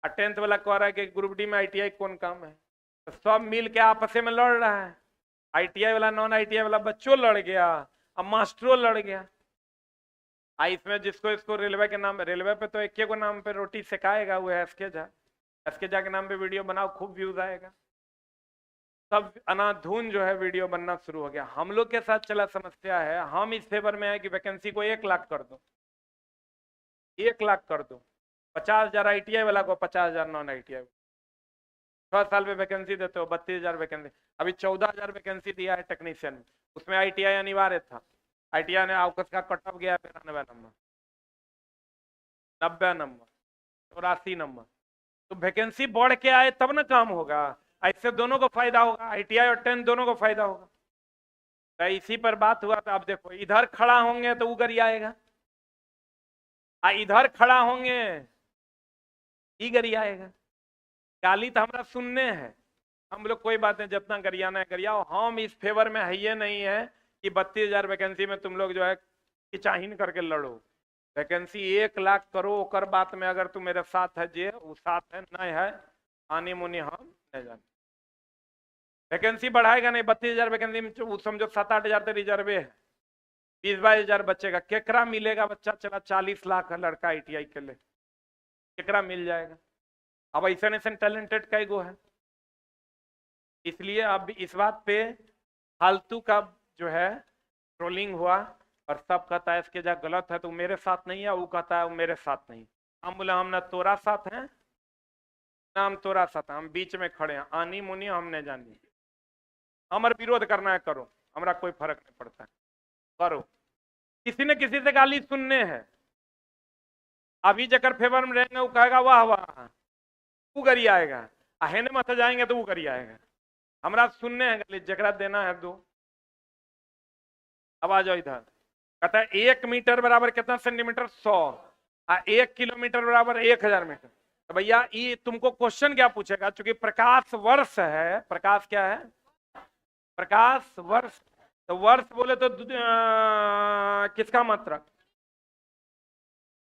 Speaker 1: और 10th वाला कह रहा है कि ग्रुप डी में आईटीआई कौन काम है। तो सब मिल के आपस में लड़ रहा है, आईटीआई वाला नॉन आईटीआई वाला, बच्चों लड़ गया, अब मास्टरों लड़ गया। इसमें जिसको इसको रेलवे के नाम, रेलवे पे तो एक को नाम पे रोटी सिखाएगा, वो है एसके झा के नाम पे वीडियो बनाओ, खूब व्यूज आएगा। सब अनाधून जो है वीडियो बनना शुरू हो गया। हम लोग के साथ चला समस्या है, हम इस फेवर में है कि वैकेंसी को 1 लाख कर दो, 1 लाख कर दो। 50,000 आईटीआई वाला को, 50,000 नॉन आईटीआई। 6 साल में वैकेंसी देते हो, 32,000 वैकेंसी। अभी 14,000 वैकेंसी दिया है टेक्नीशियन में, उसमें आईटीआई अनिवार्य था। आईटीआई ने आउकस का कट ऑफ गया 93 नंबर, 90 नंबर, 84 नंबर। तो वैकेंसी बढ़ के आए तब ना काम होगा, ऐसे दोनों को फायदा होगा, आईटीआई और 10 दोनों को फायदा होगा। तो इसी पर बात हुआ। तो आप देखो, इधर खड़ा होंगे तो उगर आएगा, इधर खड़ा होंगे इगर आएगा। गाली तो हमारा सुनने हैं, हम लोग कोई बात नहीं, जितना गरियाना है गरियाओ। हम इस फेवर में है ये नहीं है कि 32,000 वैकेंसी में तुम लोग जो है किचाहीन करके लड़ो। वैकेंसी 1 लाख करो, ओकर बात में अगर तू मेरे साथ है, जे वो साथ है, नहीं है आनी मुनी हम नहीं जाने। वैकेंसी बढ़ाएगा नहीं, 32,000 वैकेंसी में समझो 7-8 हजार तो रिजर्वे है, 20-22 हजार बचेगा। केकरा मिलेगा बच्चा, चला 40 लाख है लड़का आईटीआई के लिए, केकरा मिल जाएगा। अब ऐसा ऐसा टैलेंटेड कई गो है। इसलिए अब इस बात पे फालतू का जो है ट्रोलिंग हुआ, और सब कहता है इसके जहाँ गलत है तो मेरे साथ नहीं है, वो कहता है वो मेरे साथ नहीं। हम बोले हम ना तोरा साथ हैं ना हम तोरा साथ हैं, हम बीच में खड़े हैं, आनी मुनी हमने जानी। हमारा विरोध करना है करो, हमारा कोई फर्क नहीं पड़ता है, करो। किसी न किसी से गाली सुनने हैं। अभी जकर फेवर में रहेंगे वो कहेगा वाह वाह, वो गरी आएगा, अहेने मत जाएंगे तो वो गरी आएगा। हमारा सुनने हैं गाली, जकरा देना है दो। अब आ जाओ इधर, कहता है 1 मीटर बराबर कितना सेंटीमीटर, 100। 1 किलोमीटर बराबर 1,000 मीटर। तो भैया ये तुमको क्वेश्चन क्या पूछेगा, चूंकि प्रकाश वर्ष है, प्रकाश क्या है, प्रकाश वर्ष। तो वर्ष बोले तो किसका मात्रक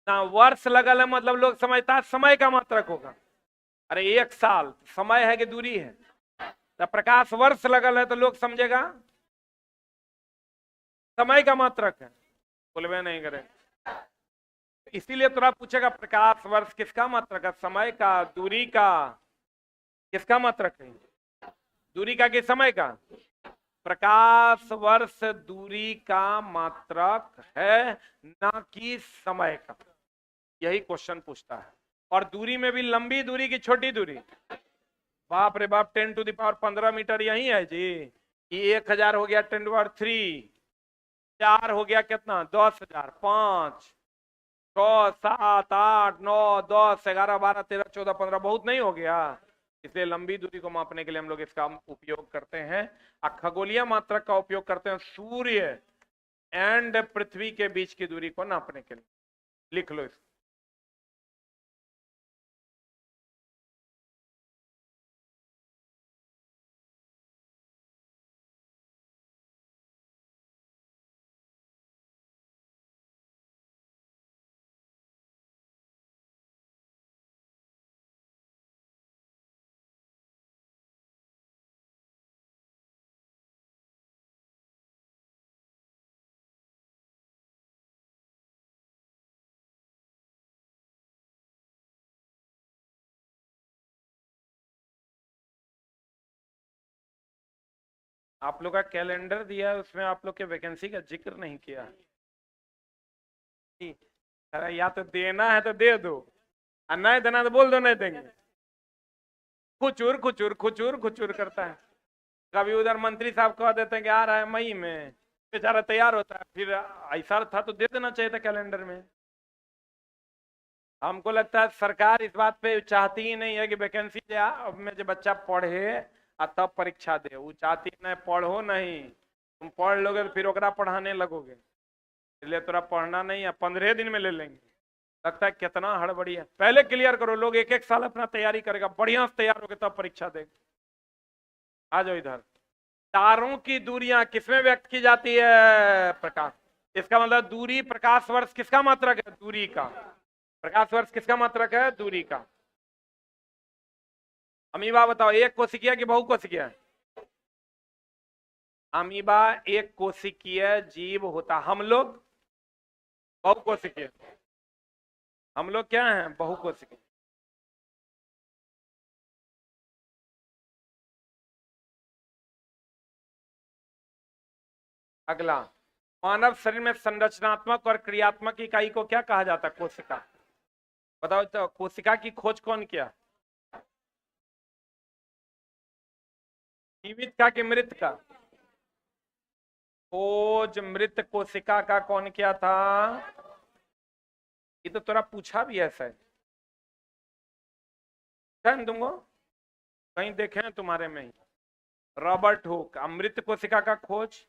Speaker 1: ना, वर्ष लगल है मतलब लोग समझता है समय का मात्रक होगा। अरे 1 साल समय है कि दूरी है? तो प्रकाश वर्ष लगल है तो लोग समझेगा समय का मात्रक है, बोलवे नहीं करे। इसीलिए थोड़ा पूछेगा प्रकाश वर्ष किसका मात्रक है, समय का, दूरी का, किसका मात्रक है? दूरी का कि समय का? प्रकाश वर्ष दूरी का मात्रक है, ना कि समय का। यही क्वेश्चन पूछता है। और दूरी में भी लंबी दूरी की छोटी दूरी? बाप रे बाप, 10⁻15 मीटर यही है जी। ये 1000 हो गया 10⁻3, 4 हो गया कितना 10,000, 5, 6, 7, 8, 9, 10, 11, 12, 13, 14, 15, बहुत नहीं हो गया? इसलिए लंबी दूरी को मापने के लिए हम लोग इसका उपयोग करते हैं। खगोलीय मात्रक का उपयोग करते हैं सूर्य एंड पृथ्वी के बीच की दूरी को नापने के लिए। लिख लो इसको। आप लोग का कैलेंडर दिया है, उसमें आप लोग के वैकेंसी का जिक्र नहीं किया। अरे या तो देना है तो दे दो, और नहीं देना तो बोल दो नहीं देंगे। खुचूर खुचूर खुचूर खुचूर करता है। कभी उधर मंत्री साहब कह देते हैं कि आ रहा है मई में, बेचारा तैयार होता है, फिर ऐसा था तो दे देना चाहिए था कैलेंडर में। हमको लगता है सरकार इस बात पे चाहती ही नहीं है कि वैकेंसी में जो बच्चा पढ़े और तब परीक्षा दे। वो चाहती नहीं पढ़ो, नहीं तुम पढ़ लोगे तो फिर ओकरा पढ़ाने लगोगे, इसलिए तोरा पढ़ना नहीं है, 15 दिन में ले लेंगे। लगता है कितना हड़बड़ी है। पहले क्लियर करो, लोग 1-1 साल अपना तैयारी करेगा, बढ़िया से तैयार होगे तब परीक्षा देगा। आ जाओ इधर। तारों की दूरियां किसमें व्यक्त की जाती है? प्रकाश। इसका मतलब दूरी प्रकाश वर्ष किसका मात्रक है? दूरी का। प्रकाश वर्ष किसका मात्रक है? दूरी का। अमीबा बताओ, एक कोशिकीय कि बहु कोशिकीय? अमीबा एक कोशिकीय जीव होता, हम लोग बहु कोशिकीय। हम लोग क्या हैं? बहु कोशिकीय। अगला, मानव शरीर में संरचनात्मक और क्रियात्मक इकाई को क्या कहा जाता है? कोशिका। बताओ तो, कोशिका की खोज कौन किया? जीवित का कि मृत का? खोज मृत कोशिका का कौन किया था? ये तो तोरा पूछा भी है सर, तुमको कहीं देखे हैं तुम्हारे में ही। Robert Hooke. अमृत कोशिका का खोज,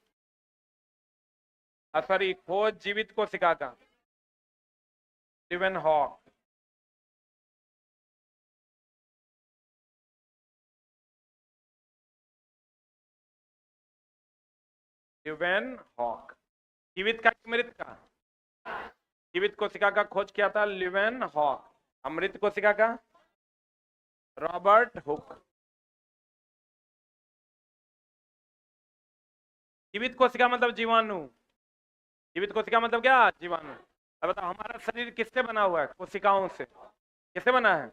Speaker 1: सॉरी, खोज जीवित कोशिका का स्टीवन हॉक। Steven hoc. जीवित का कि मृत का? जीवित कोशिका का खोज किया था लिवेन हॉक। अमृत कोशिका का रॉबर्ट हुक। जीवित कोशिका मतलब जीवाणु। जीवित कोशिका मतलब क्या? जीवाणु। अब बताओ, हमारा शरीर किससे बना हुआ है? कोशिकाओं से। किससे बना है?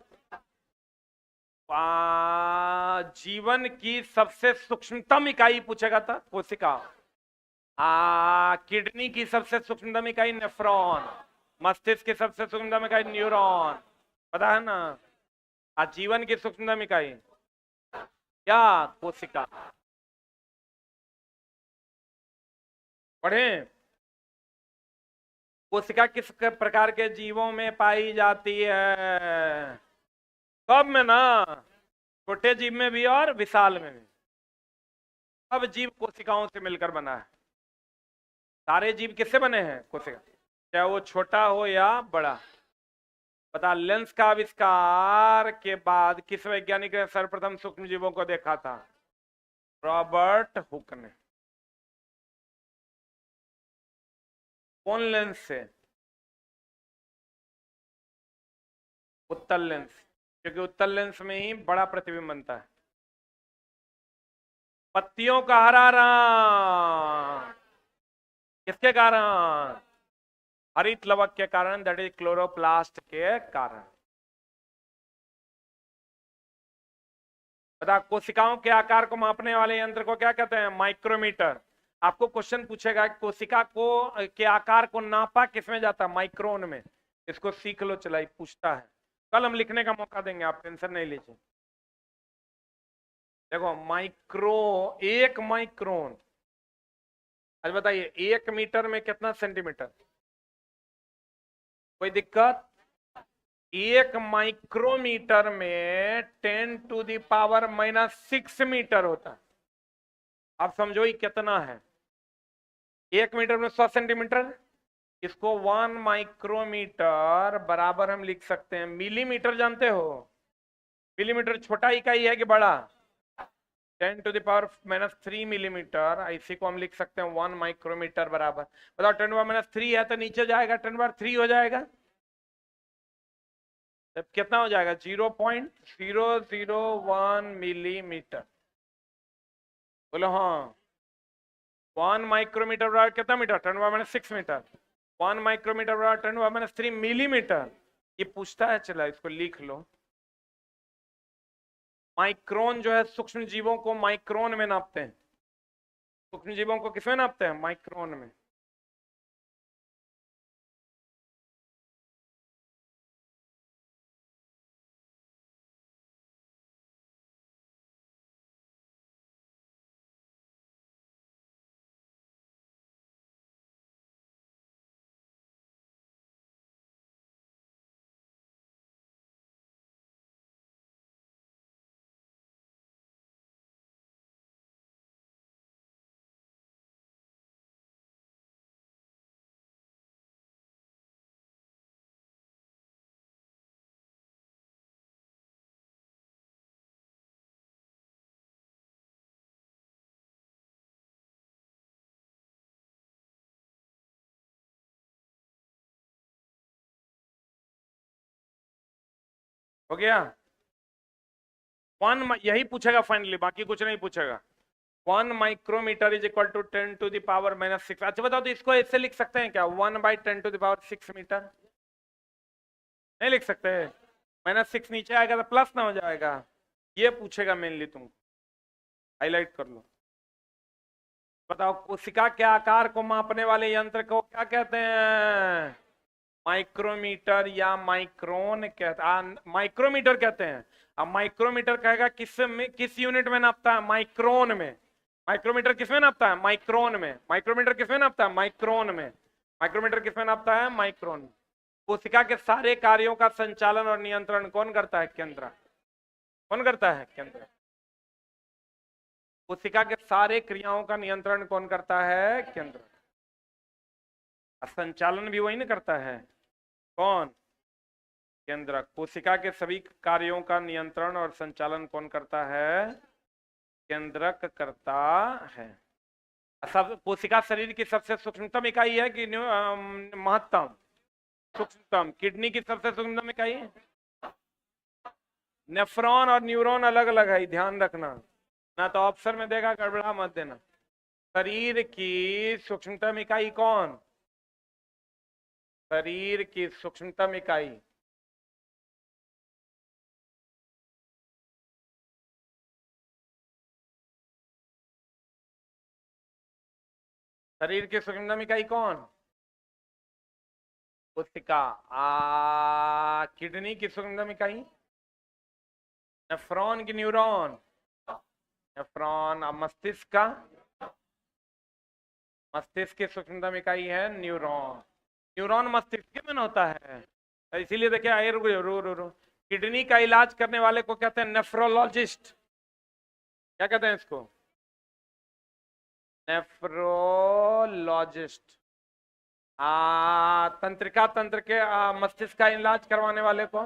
Speaker 1: जीवन की सबसे सूक्ष्मतम इकाई पूछेगा था कोशिका। किडनी की सबसे सूक्ष्मतम इकाई नेफ्रॉन। मस्तिष्क की सबसे सूक्ष्मतम इकाई न्यूरॉन। पता है ना? जीवन की सूक्ष्मतम इकाई क्या? कोशिका। पढ़े। कोशिका किस प्रकार के जीवों में पाई जाती है? सब में ना, छोटे जीव में भी और विशाल में भी। सब जीव कोशिकाओं से मिलकर बना है। सारे जीव किससे बने हैं? कोशिका। चाहे वो छोटा हो या बड़ा। पता, लेंस का आविष्कार के बाद किस वैज्ञानिक ने सर्वप्रथम सूक्ष्म जीवों को देखा था? रॉबर्ट हुक ने। कौन लेंस से? उत्तल लेंस। क्योंकि उत्तल लेंस में ही बड़ा प्रतिबिंब बनता है। पत्तियों का हरा रंग किसके कारण? हरित लवक के कारण, दैट इज क्लोरोप्लास्ट के कारण। बता, कोशिकाओं के आकार को मापने वाले यंत्र को क्या कहते हैं? माइक्रोमीटर। आपको क्वेश्चन पूछेगा कोशिका को के आकार को नापा किसमें जाता है? माइक्रोन में। इसको सीख लो, चलाई पूछता है। कल हम लिखने का मौका देंगे, आप टेंशन नहीं लीजिए। देखो माइक्रो, एक माइक्रोन, अच्छा बताइए 1 मीटर में कितना सेंटीमीटर? कोई दिक्कत? 1 माइक्रोमीटर में 10⁻⁻6 मीटर होता है। आप समझो ये कितना है? 1 मीटर में 100 सेंटीमीटर। इसको 1 माइक्रोमीटर बराबर हम लिख सकते हैं मिलीमीटर। जानते हो मिलीमीटर छोटा इकाई है कि बड़ा? 10⁻⁻3 मिलीमीटर। इसी को हम लिख सकते हैं 1 माइक्रोमीटर बराबर। बताओ 10⁻3 है तो नीचे जाएगा 10⁻3 हो जाएगा। तब कितना हो जाएगा? 0.001 मिलीमीटर। बोलो हाँ। 1 माइक्रोमीटर बराबर कितना मीटर? 10⁻6 मीटर। 1 माइक्रोमीटर बराबर 10⁻3 मिलीमीटर। ये पूछता है, चला इसको लिख लो। माइक्रोन जो है, सूक्ष्म जीवों को माइक्रोन में नापते हैं। सूक्ष्म जीवों को किसमें नापते हैं? माइक्रोन में। हो गया? यही पूछेगा फाइनली, बाकी कुछ नहीं पूछेगा। 1 माइक्रोमीटर इज इक्वल टू 10⁻⁻6। अच्छा बताओ, तो इसको ऐसे लिख सकते हैं क्या? 1/10⁻6 मीटर। नहीं लिख सकते? -6 नीचे आएगा तो प्लस ना हो जाएगा। ये पूछेगा मेनली, तुम हाईलाइट कर लो। बताओ कोशिका के आकार को मापने वाले यंत्र को क्या कहते हैं? माइक्रोमीटर या माइक्रोन कहते, माइक्रोमीटर कहते हैं। अब माइक्रोमीटर कहेगा किस यूनिट में नापता है? माइक्रोन में। माइक्रोमीटर किसमें नापता है? माइक्रोन में। माइक्रोमीटर किसमें नापता है? माइक्रोन में। माइक्रोमीटर किसमें नापता है? माइक्रोन में। कोशिका के सारे कार्यों का संचालन और नियंत्रण कौन करता है? केंद्र। कौन करता है? केंद्र। कोशिका के सारे क्रियाओं का नियंत्रण कौन करता है? केंद्र। संचालन भी वही ना करता है। कौन? केंद्र। कोशिका के सभी कार्यों का नियंत्रण और संचालन कौन करता है? केंद्रक करता है। सब कोशिका शरीर की सबसे सूक्ष्मतम इकाई है कि महत्तम? सूक्ष्मतम। किडनी की सबसे सूक्ष्मतम इकाई? नेफ्रॉन और न्यूरॉन अलग अलग है, ध्यान रखना। ना तो ऑप्शन में देगा, गड़बड़ा मत देना। शरीर की सूक्ष्मतम इकाई कौन? शरीर की सूक्ष्मतम इकाई शरीर की सूक्ष्मतम इकाई कौन? कोशिका। किडनी की सूक्ष्मतम इकाई? नेफ्रॉन की न्यूरॉन? नेफ्रॉन। मस्तिष्क का? मस्तिष्क की सूक्ष्मतम इकाई है न्यूरॉन। न्यूरॉन मस्तिष्क में होता है। इसीलिए देखिए, आए रो किडनी का इलाज करने वाले को कहते हैं नेफ्रोलॉजिस्ट। क्या कहते हैं इसको? नेफ्रोलॉजिस्ट। तंत्रिका तंत्र के मस्तिष्क का इलाज करवाने वाले को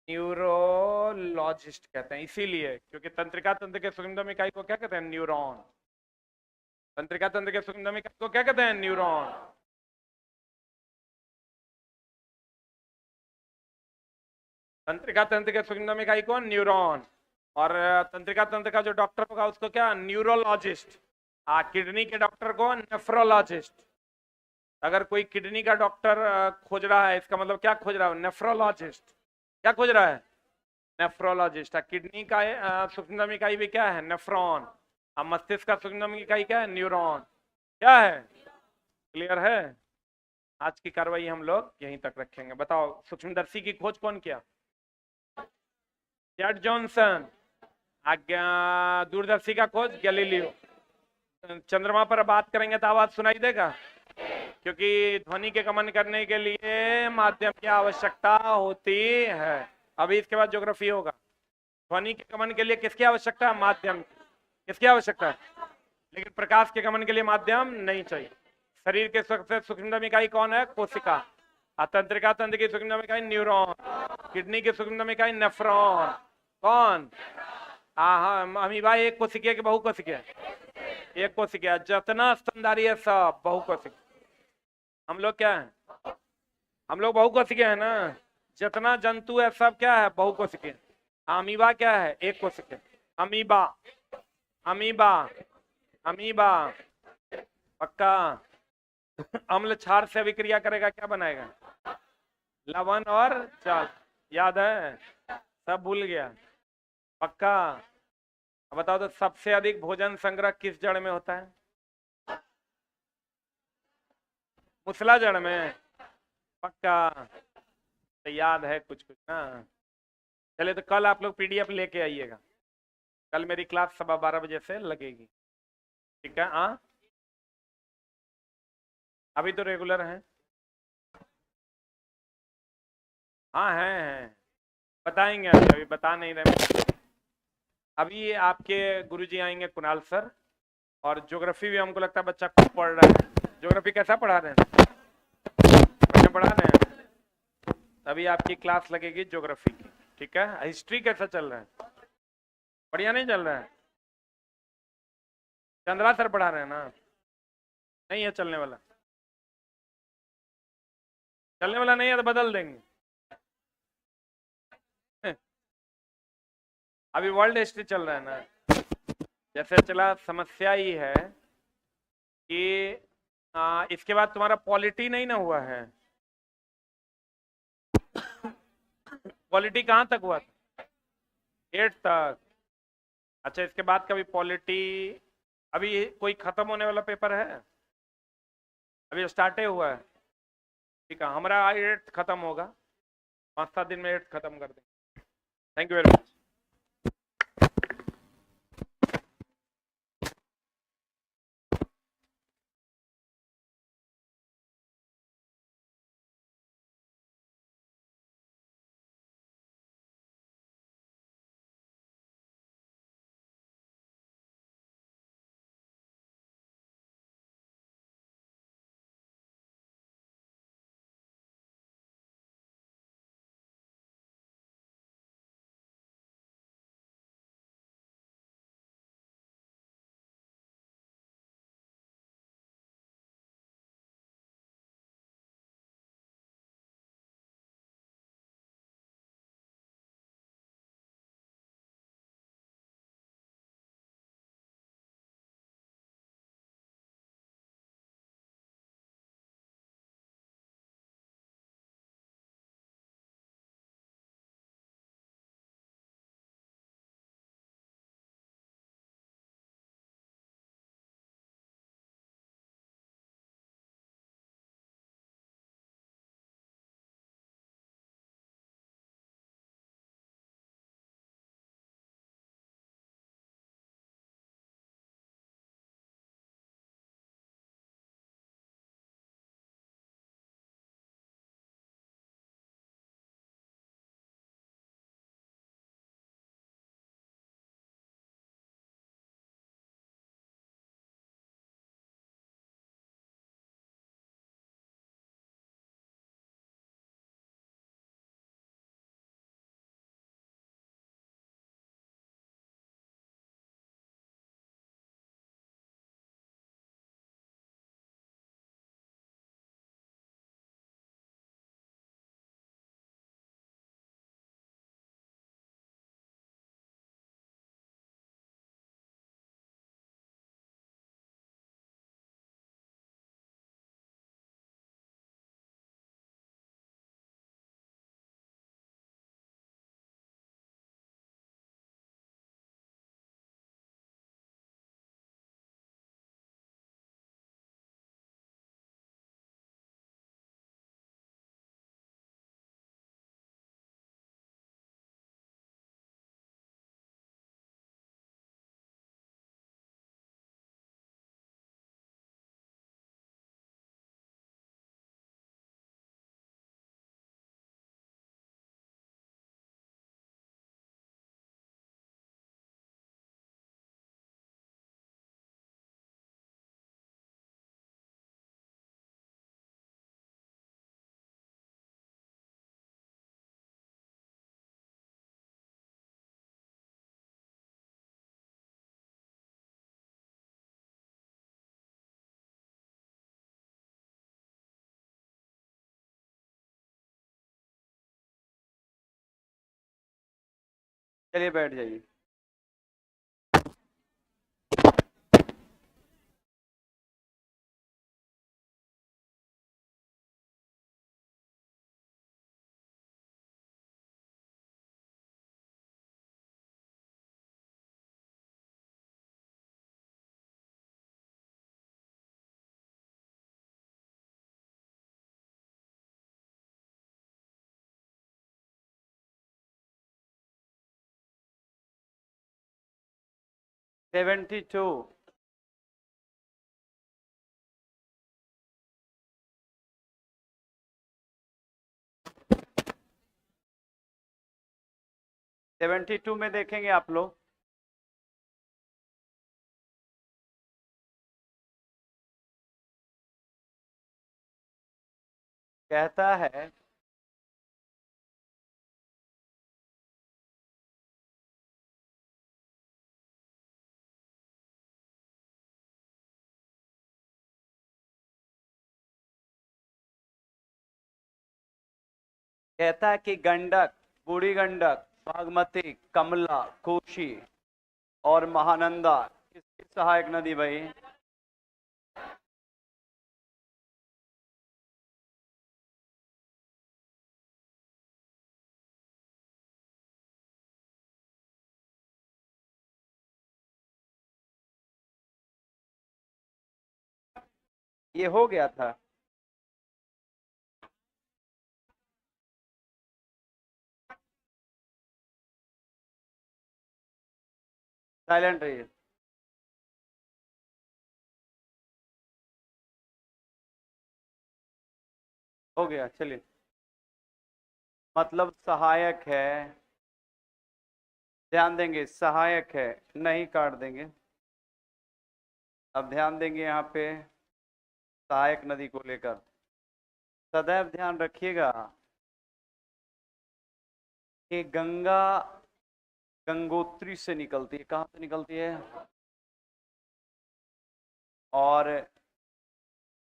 Speaker 1: न्यूरोलॉजिस्ट कहते हैं। इसीलिए क्योंकि तंत्रिका तंत्र के सूक्ष्मतम इकाई को क्या कहते हैं? न्यूरॉन। तंत्रिका तंत्र के सूक्ष्मतम इकाई को क्या कहते हैं? न्यूरॉन। तंत्रिका तंत्र के सूक्ष्म में इकाई कौन? न्यूरॉन। और तंत्रिका तंत्र का जो डॉक्टर होगा उसको क्या? न्यूरोलॉजिस्ट। किडनी के डॉक्टर को नेफ्रोलॉजिस्ट। अगर कोई किडनी का डॉक्टर खोज रहा है, इसका मतलब क्या खोज रहा है? नेफ्रोलॉजिस्ट। क्या खोज रहा है? नेफ्रोलॉजिस्ट। किडनी का सूक्ष्म इकाई भी क्या है? नेफ्रॉन। अब मस्तिष्क का सूक्ष्म इकाई क्या है? न्यूरॉन। क्या है? क्लियर है? आज की कार्रवाई हम लोग यहीं तक रखेंगे। बताओ, सूक्ष्मदर्शी की खोज कौन किया? Z Johnson. दूरदर्शी का खोज गैलीलियो। चंद्रमा पर बात करेंगे तो आवाज सुनाई देगा, क्योंकि ध्वनि के गमन करने के लिए माध्यम की आवश्यकता होती है। अभी इसके बाद ज्योग्राफी होगा। ध्वनि के गमन के लिए किसकी आवश्यकता है? माध्यम। किसकी आवश्यकता है? लेकिन प्रकाश के गमन के लिए माध्यम नहीं चाहिए। शरीर के सबसे सूक्ष्म इकाई कौन है? कोशिका। तंत्रिका तंत्र की सूक्ष्म इकाई न्यूरॉन। किडनी की सूक्ष्म इकाई नेफ्रॉन। कौन? अमीबा एक कोशिकीय के बहु कोशिकीय? एक कोशिकीय। जितना स्तनधारी है सब बहु कोशिकीय। हम लोग क्या है? हम लोग बहु कोशिकीय है ना। जितना जंतु है सब क्या है? बहु कोशिकीय। अमीबा क्या है? एक कोशिकीय। अमीबा। अमीबा। अमीबा। पक्का। अम्ल क्षार से अभिक्रिया करेगा, क्या बनाएगा? लवण और जल। याद है? सब भूल गया? पक्का। अब बताओ तो, सबसे अधिक भोजन संग्रह किस जड़ में होता है? मुसला जड़ में। पक्का। तो याद है कुछ कुछ ना। चले तो कल आप लोग पीडीएफ लेके आइएगा। कल मेरी क्लास 12:15 बजे से लगेगी। ठीक है? अभी तो रेगुलर है। हाँ है। बताएंगे अभी बता नहीं रहे। अभी आपके गुरुजी आएंगे, कुणाल सर। और ज्योग्राफी भी हमको लगता है बच्चा खूब पढ़ रहा है। ज्योग्राफी कैसा पढ़ा रहे हैं? बढ़िया पढ़ा रहे हैं। अभी आपकी क्लास लगेगी ज्योग्राफी की। ठीक है? हिस्ट्री कैसा चल रहा है? बढ़िया नहीं चल रहा है? चंद्रा सर पढ़ा रहे हैं ना? नहीं है चलने वाला? चलने वाला नहीं है तो बदल देंगे। अभी वर्ल्ड हिस्ट्री चल रहा है ना। जैसे चला, समस्या ही है कि इसके बाद तुम्हारा पॉलिटी नहीं ना हुआ है। पॉलिटी कहाँ तक हुआ था? 8 तक। अच्छा, इसके बाद कभी पॉलिटी? अभी कोई खत्म होने वाला पेपर है? अभी स्टार्ट हुआ है। ठीक है, हमारा 8 खत्म होगा। 5-7 दिन में 8 खत्म कर देंगे। Thank you very much.
Speaker 2: चलिए बैठ जाइए। Seventy two. 72 में देखेंगे आप लोग। कहता है कि गंडक, बूढ़ी गंडक, बागमती, कमला, कोशी और महानंदा किसकी सहायक नदी भाई? ये हो गया था। साइलेंट रहिए। हो गया, चलिए। मतलब सहायक है, ध्यान देंगे, सहायक है, नहीं काट देंगे। अब ध्यान देंगे यहाँ पे सहायक नदी को लेकर सदैव ध्यान रखिएगा कि गंगा गंगोत्री से निकलती है। कहाँ से निकलती है? और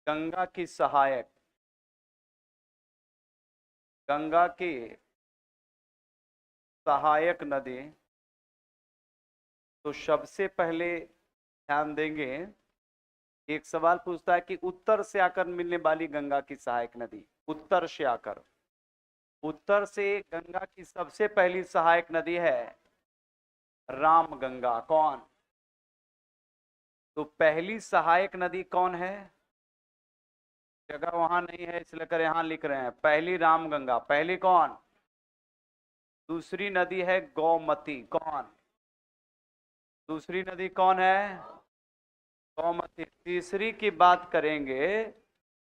Speaker 2: गंगा की सहायक, गंगा की सहायक नदी, तो सबसे पहले ध्यान देंगे, एक सवाल पूछता है कि उत्तर से आकर मिलने वाली गंगा की सहायक नदी, उत्तर से आकर, उत्तर से गंगा की सबसे पहली सहायक नदी है राम गंगा। कौन? तो पहली सहायक नदी कौन है? जगह वहां नहीं है इसलिए कर यहां लिख रहे हैं, पहली राम गंगा। पहली कौन? दूसरी नदी है गौमती। कौन? दूसरी नदी कौन है? गौमती। तीसरी की बात करेंगे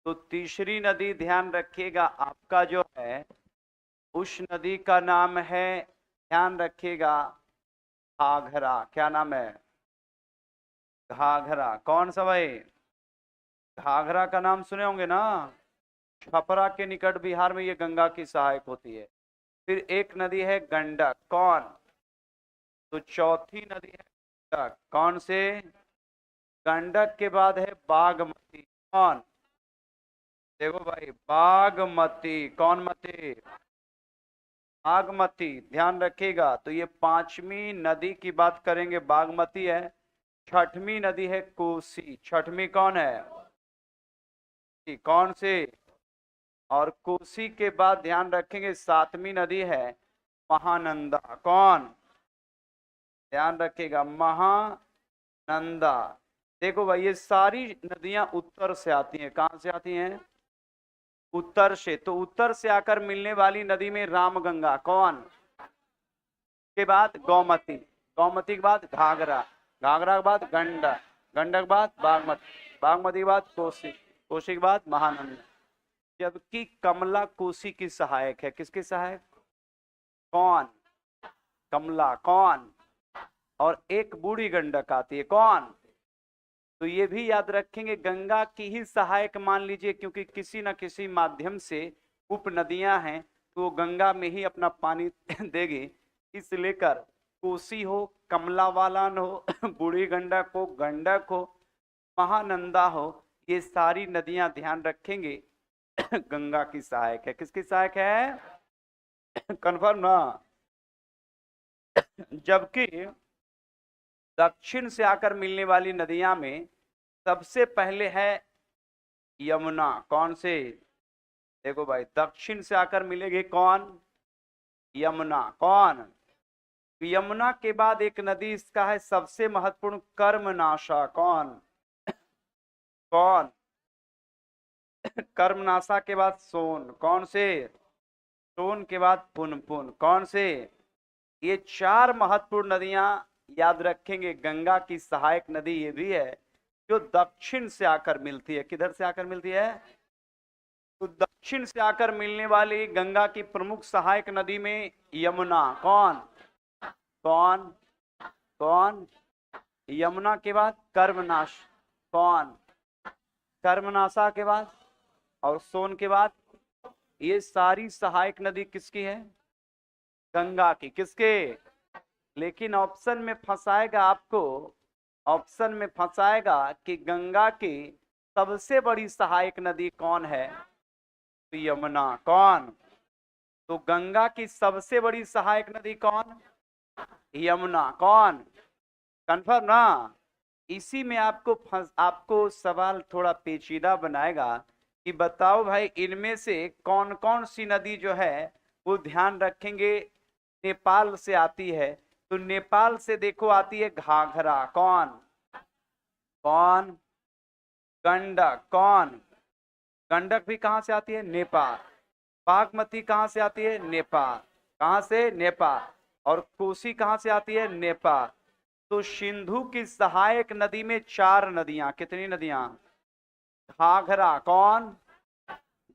Speaker 2: तो तीसरी नदी ध्यान रखिएगा आपका जो है, उस नदी का नाम है, ध्यान रखिएगा, घाघरा। क्या नाम है? घाघरा। कौन सा भाई? घाघरा का नाम सुने होंगे ना, छपरा के निकट बिहार में ये गंगा की सहायक होती है। फिर एक नदी है गंडक। कौन? तो चौथी नदी है गंडक। कौन से? गंडक के बाद है बागमती। कौन? देखो भाई, बागमती। कौन मती? बागमती। ध्यान रखिएगा। तो ये पांचवी नदी की बात करेंगे, बागमती है। छठवीं नदी है कोसी। छठवीं कौन है? कौन से? और कोसी के बाद ध्यान रखेंगे सातवीं नदी है महानंदा। कौन? ध्यान रखिएगा, महानंदा। देखो भाई, ये सारी नदियां उत्तर से आती हैं। कहां से आती हैं? उत्तर से। तो उत्तर से आकर मिलने वाली नदी में रामगंगा। कौन? के बाद गौमती, गौमती के बाद घाघरा, घाघरा के बाद गंडक, गंडक के बाद बागमती, बागमती के बाद कोसी, कोसी के बाद महानंदा। जबकि कमला कोसी की सहायक है। किसकी सहायक? कौन? कमला। कौन? और एक बूढ़ी गंडक आती है। कौन? तो ये भी याद रखेंगे, गंगा की ही सहायक मान लीजिए, क्योंकि किसी न किसी माध्यम से उप नदियां हैं तो गंगा में ही अपना पानी देगी। इस लेकर कोसी हो, कमला वालान हो, बूढ़ी गंडक हो, गंडक हो, महानंदा हो, ये सारी नदियां ध्यान रखेंगे गंगा की सहायक है। किसकी सहायक है? कंफर्म ना? जबकि दक्षिण से आकर मिलने वाली नदियां में सबसे पहले है यमुना। कौन से? देखो भाई, दक्षिण से आकर मिलेगी कौन? यमुना। कौन? यमुना के बाद एक नदी इसका है सबसे महत्वपूर्ण, कर्मनाशा। कौन? कौन? कर्मनाशा के बाद सोन। कौन से? सोन के बाद पुनपुन। कौन से? ये चार महत्वपूर्ण नदियां याद रखेंगे। गंगा की सहायक नदी ये भी है जो दक्षिण से आकर मिलती है। किधर से आकर मिलती है? तो दक्षिण से आकर मिलने वाली गंगा की प्रमुख सहायक नदी में यमुना। कौन? कौन? कौन? यमुना के बाद कर्मनाश। कौन? कर्मनाशा के बाद और सोन के बाद। ये सारी सहायक नदी किसकी है? गंगा की। किसके? लेकिन ऑप्शन में फंसाएगा आपको, ऑप्शन में फंसाएगा कि गंगा की सबसे बड़ी सहायक नदी कौन है? तो यमुना। कौन? तो गंगा की सबसे बड़ी सहायक नदी कौन? यमुना। कौन? कंफर्म ना? इसी में आपको सवाल थोड़ा पेचीदा बनाएगा कि बताओ भाई, इनमें से कौन कौन सी नदी जो है वो ध्यान रखेंगे नेपाल से आती है। तो नेपाल से देखो आती है घाघरा। कौन? कौन? गंडक। कौन? गंडक भी कहां से आती है? नेपाल। बागमती कहां से आती है? नेपाल। कहां से? नेपाल। और कोसी कहां से आती है? नेपाल। तो सिंधु की सहायक नदी में चार नदियां। कितनी नदियां? घाघरा। कौन?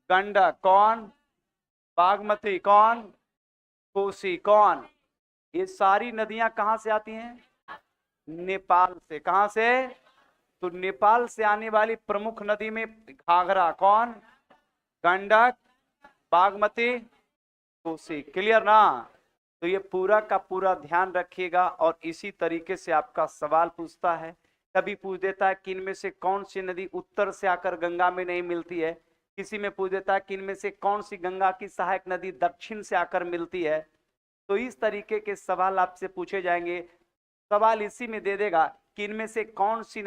Speaker 2: गंडक। कौन? बागमती। कौन? कोसी। कौन? ये सारी नदियां कहां से आती हैं? नेपाल से। कहां से? तो नेपाल से आने वाली प्रमुख नदी में घाघरा। कौन? गंडक, बागमती, कोसी। क्लियर ना? तो ये पूरा का पूरा ध्यान रखिएगा। और इसी तरीके से आपका सवाल पूछता है, कभी पूछ देता है कि इनमें से कौन सी नदी उत्तर से आकर गंगा में नहीं मिलती है। किसी में पूछ देता है कि इनमें से कौन सी गंगा की सहायक नदी दक्षिण से आकर मिलती है। तो इस तरीके के सवाल आपसे पूछे जाएंगे। सवाल इसी में दे देगा कि इनमें से कौन सी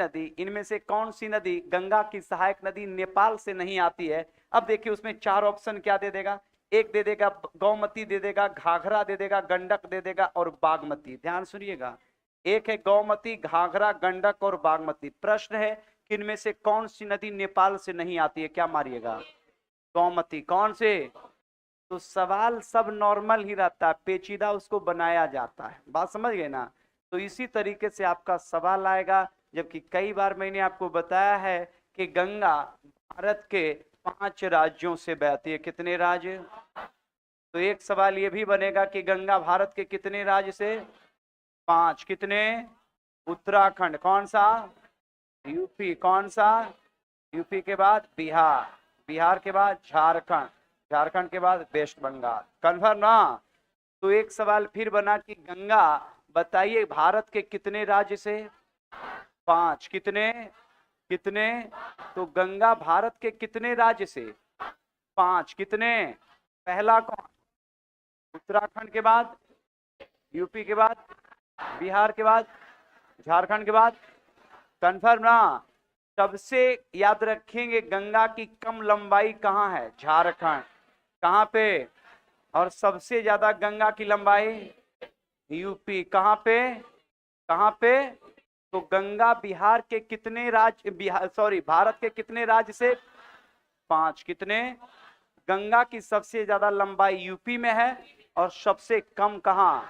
Speaker 2: नदी गंगा की सहायक नदी नेपाल से नहीं आती है। अब देखिए उसमें चार ऑप्शन क्या दे देगा। एक दे देगा गौमती, दे देगा घाघरा, दे देगा गंडक, दे देगा और बागमती। ध्यान सुनिएगा, एक है गौमती, घाघरा, गंडक और बागमती। प्रश्न है कि इनमें से कौन सी नदी नेपाल से नहीं आती है? क्या मारिएगा? गौमती। कौन से? तो सवाल सब नॉर्मल ही रहता है, पेचीदा उसको बनाया जाता है। बात समझ गए ना? तो इसी तरीके से आपका सवाल आएगा। जबकि कई बार मैंने आपको बताया है कि गंगा भारत के 5 राज्यों से बहती है। कितने राज्य? तो एक सवाल ये भी बनेगा कि गंगा भारत के कितने राज्य से? 5। कितने? उत्तराखंड। कौन सा? यूपी। कौन सा? यूपी के बाद बिहार, बिहार के बाद झारखंड, झारखंड के बाद वेस्ट बंगाल। कन्फर्म ना? तो एक सवाल फिर बना कि गंगा बताइए भारत के कितने राज्य से? 5। कितने? कितने? तो गंगा भारत के कितने राज्य से? 5। कितने? पहला कौन? उत्तराखंड के बाद यूपी के बाद बिहार के बाद झारखंड के बाद। कन्फर्म ना? सबसे याद रखेंगे गंगा की कम लंबाई कहां है? झारखंड। कहां पे? और सबसे ज्यादा गंगा की लंबाई यूपी। कहां पे? कहां पे? तो गंगा बिहार के कितने राज्य, भारत के कितने राज्य से? 5। कितने? गंगा की सबसे ज्यादा लंबाई यूपी में है और सबसे कम कहां?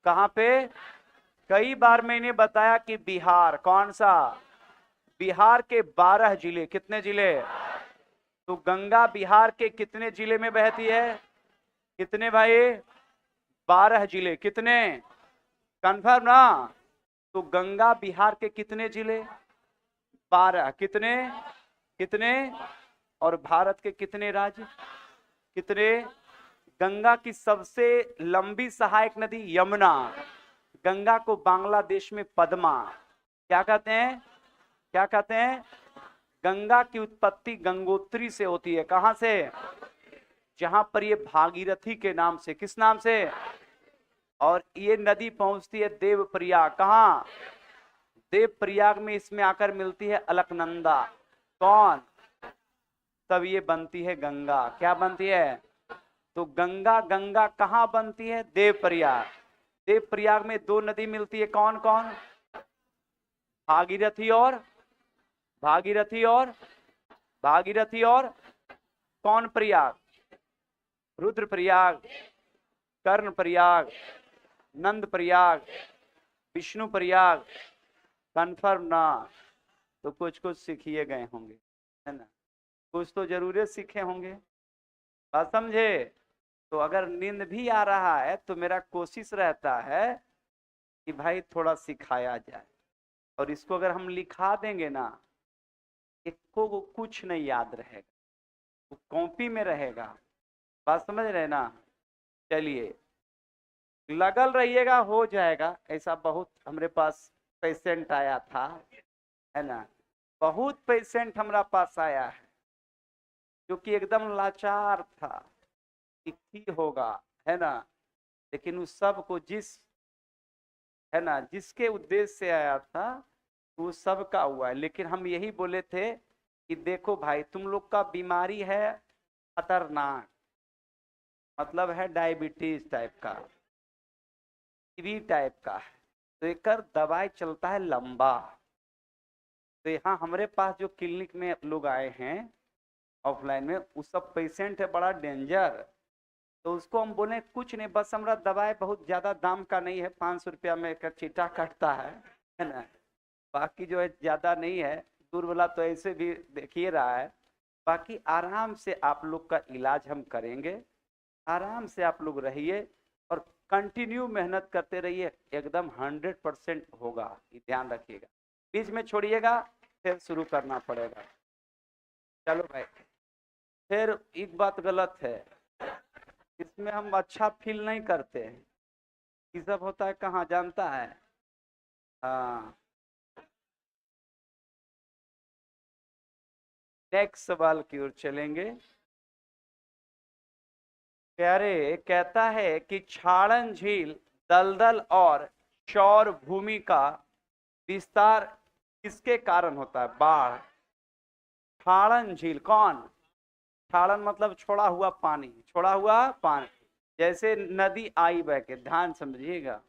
Speaker 2: कहां पे? कई बार मैंने बताया कि बिहार। कौन सा? बिहार के 12 जिले। कितने जिले? तो गंगा बिहार के कितने जिले में बहती है? कितने भाई? 12 जिले। कितने? कन्फर्म ना? तो गंगा बिहार के कितने जिले? 12। कितने? कितने? और भारत के कितने राज्य? कितने? गंगा की सबसे लंबी सहायक नदी यमुना। गंगा को बांग्लादेश में पद्मा क्या कहते हैं? क्या कहते हैं? गंगा की उत्पत्ति गंगोत्री से होती है। कहां से? जहां पर ये भागीरथी के नाम से। किस नाम से? और ये नदी पहुंचती है देवप्रयाग। कहाँ? देवप्रयाग में इसमें आकर मिलती है अलकनंदा। कौन? तब ये बनती है गंगा। क्या बनती है? तो गंगा, गंगा कहाँ बनती है? देवप्रयाग। देवप्रयाग में दो नदी मिलती है, कौन कौन? भागीरथी और भागीरथी और भागीरथी और कौन प्रयाग? रुद्रप्रयाग, कर्णप्रयाग, नंदप्रयाग, विष्णुप्रयाग। कन्फर्म ना? तो कुछ कुछ सीखिए गए होंगे, है ना? कुछ तो जरूर सीखे होंगे। बात समझे? तो अगर नींद भी आ रहा है तो मेरा कोशिश रहता है कि भाई थोड़ा सिखाया जाए, और इसको अगर हम लिखा देंगे ना, इसको वो कुछ नहीं याद रहेगा, वो कॉपी में रहेगा। बात समझ रहे ना? चलिए, लगल रहिएगा, हो जाएगा। ऐसा बहुत हमारे पास पेशेंट आया था, है ना? बहुत पेशेंट हमारा पास आया है जो कि एकदम लाचार था कि की होगा, है ना? लेकिन उस सब को है ना, जिसके उद्देश्य से आया था वो सबका हुआ है। लेकिन हम यही बोले थे कि देखो भाई, तुम लोग का बीमारी है खतरनाक, मतलब है डायबिटीज टाइप का, टीबी टाइप का है, तो एक दवाई चलता है लंबा। तो यहाँ हमारे पास जो क्लिनिक में लोग आए हैं ऑफलाइन में, वो सब पेशेंट है बड़ा डेंजर। तो उसको हम बोले कुछ नहीं, बस हमारा दवाई बहुत ज्यादा दाम का नहीं है, 500 रुपया में एक चीटा कटता है ना? बाकी जो है ज्यादा नहीं है। दूर वाला तो ऐसे भी देखिए रहा है। बाकी आराम से आप लोग का इलाज हम करेंगे, आराम से आप लोग रहिए और कंटिन्यू मेहनत करते रहिए, एकदम 100% होगा, ये ध्यान रखिएगा। बीच में छोड़िएगा, फिर शुरू करना पड़ेगा। चलो भाई, फिर एक बात गलत है, इसमें हम अच्छा फील नहीं करते हैं। ये सब होता है कहाँ जानता है? हाँ। नेक्स्ट सवाल की ओर चलेंगे। प्यारे कहता है कि छाड़न झील दलदल और चौर भूमि का विस्तार किसके कारण होता है? बाढ़। छाड़न झील कौन? छाड़न मतलब छोड़ा हुआ पानी, छोड़ा हुआ पानी। जैसे नदी आई बह के, ध्यान समझिएगा,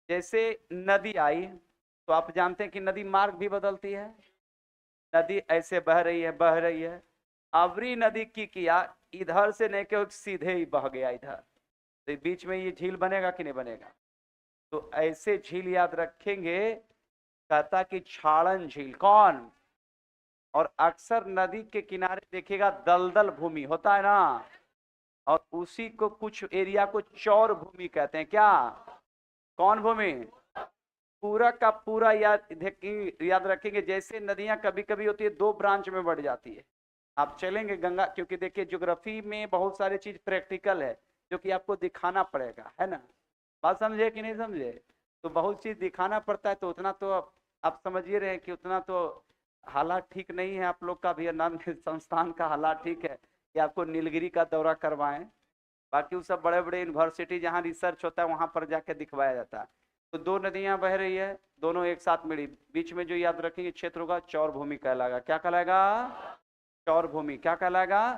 Speaker 2: जैसे नदी आई तो आप जानते हैं कि नदी मार्ग भी बदलती है। नदी ऐसे बह रही है, बह रही है। अवरी नदी की किया, इधर से नहीं के सीधे ही बह गया इधर, तो बीच में ये झील बनेगा कि नहीं बनेगा? तो ऐसे झील याद रखेंगे। कहता कि छाड़न झील कौन? और अक्सर नदी के किनारे देखिएगा दलदल भूमि होता है ना, और उसी को कुछ एरिया को चौर भूमि कहते हैं। क्या? कौन भूमि? पूरा का पूरा याद रखेंगे। जैसे नदियां कभी कभी होती है दो ब्रांच में बढ़ जाती है। आप चलेंगे गंगा, क्योंकि देखिए ज्योग्राफी में बहुत सारी चीज प्रैक्टिकल है जो कि आपको दिखाना पड़ेगा, है ना? बात समझे कि नहीं समझे? तो बहुत चीज दिखाना पड़ता है, तो उतना तो आप समझिए रहे कि उतना तो हालात ठीक नहीं है आप लोग का भी। नाम संस्थान का हालात ठीक है कि आपको नीलगिरी का दौरा करवाएं, बाकी वो सब बड़े बड़े यूनिवर्सिटी जहाँ रिसर्च होता है वहां पर जाके दिखवाया जाता है। तो दो नदियां बह रही है, दोनों एक साथ मिली, बीच में जो याद रखेंगे क्षेत्र होगा चौर भूमि कहलाएगा। क्या कहलाएगा? चौर भूमि। क्या कहलाएगा?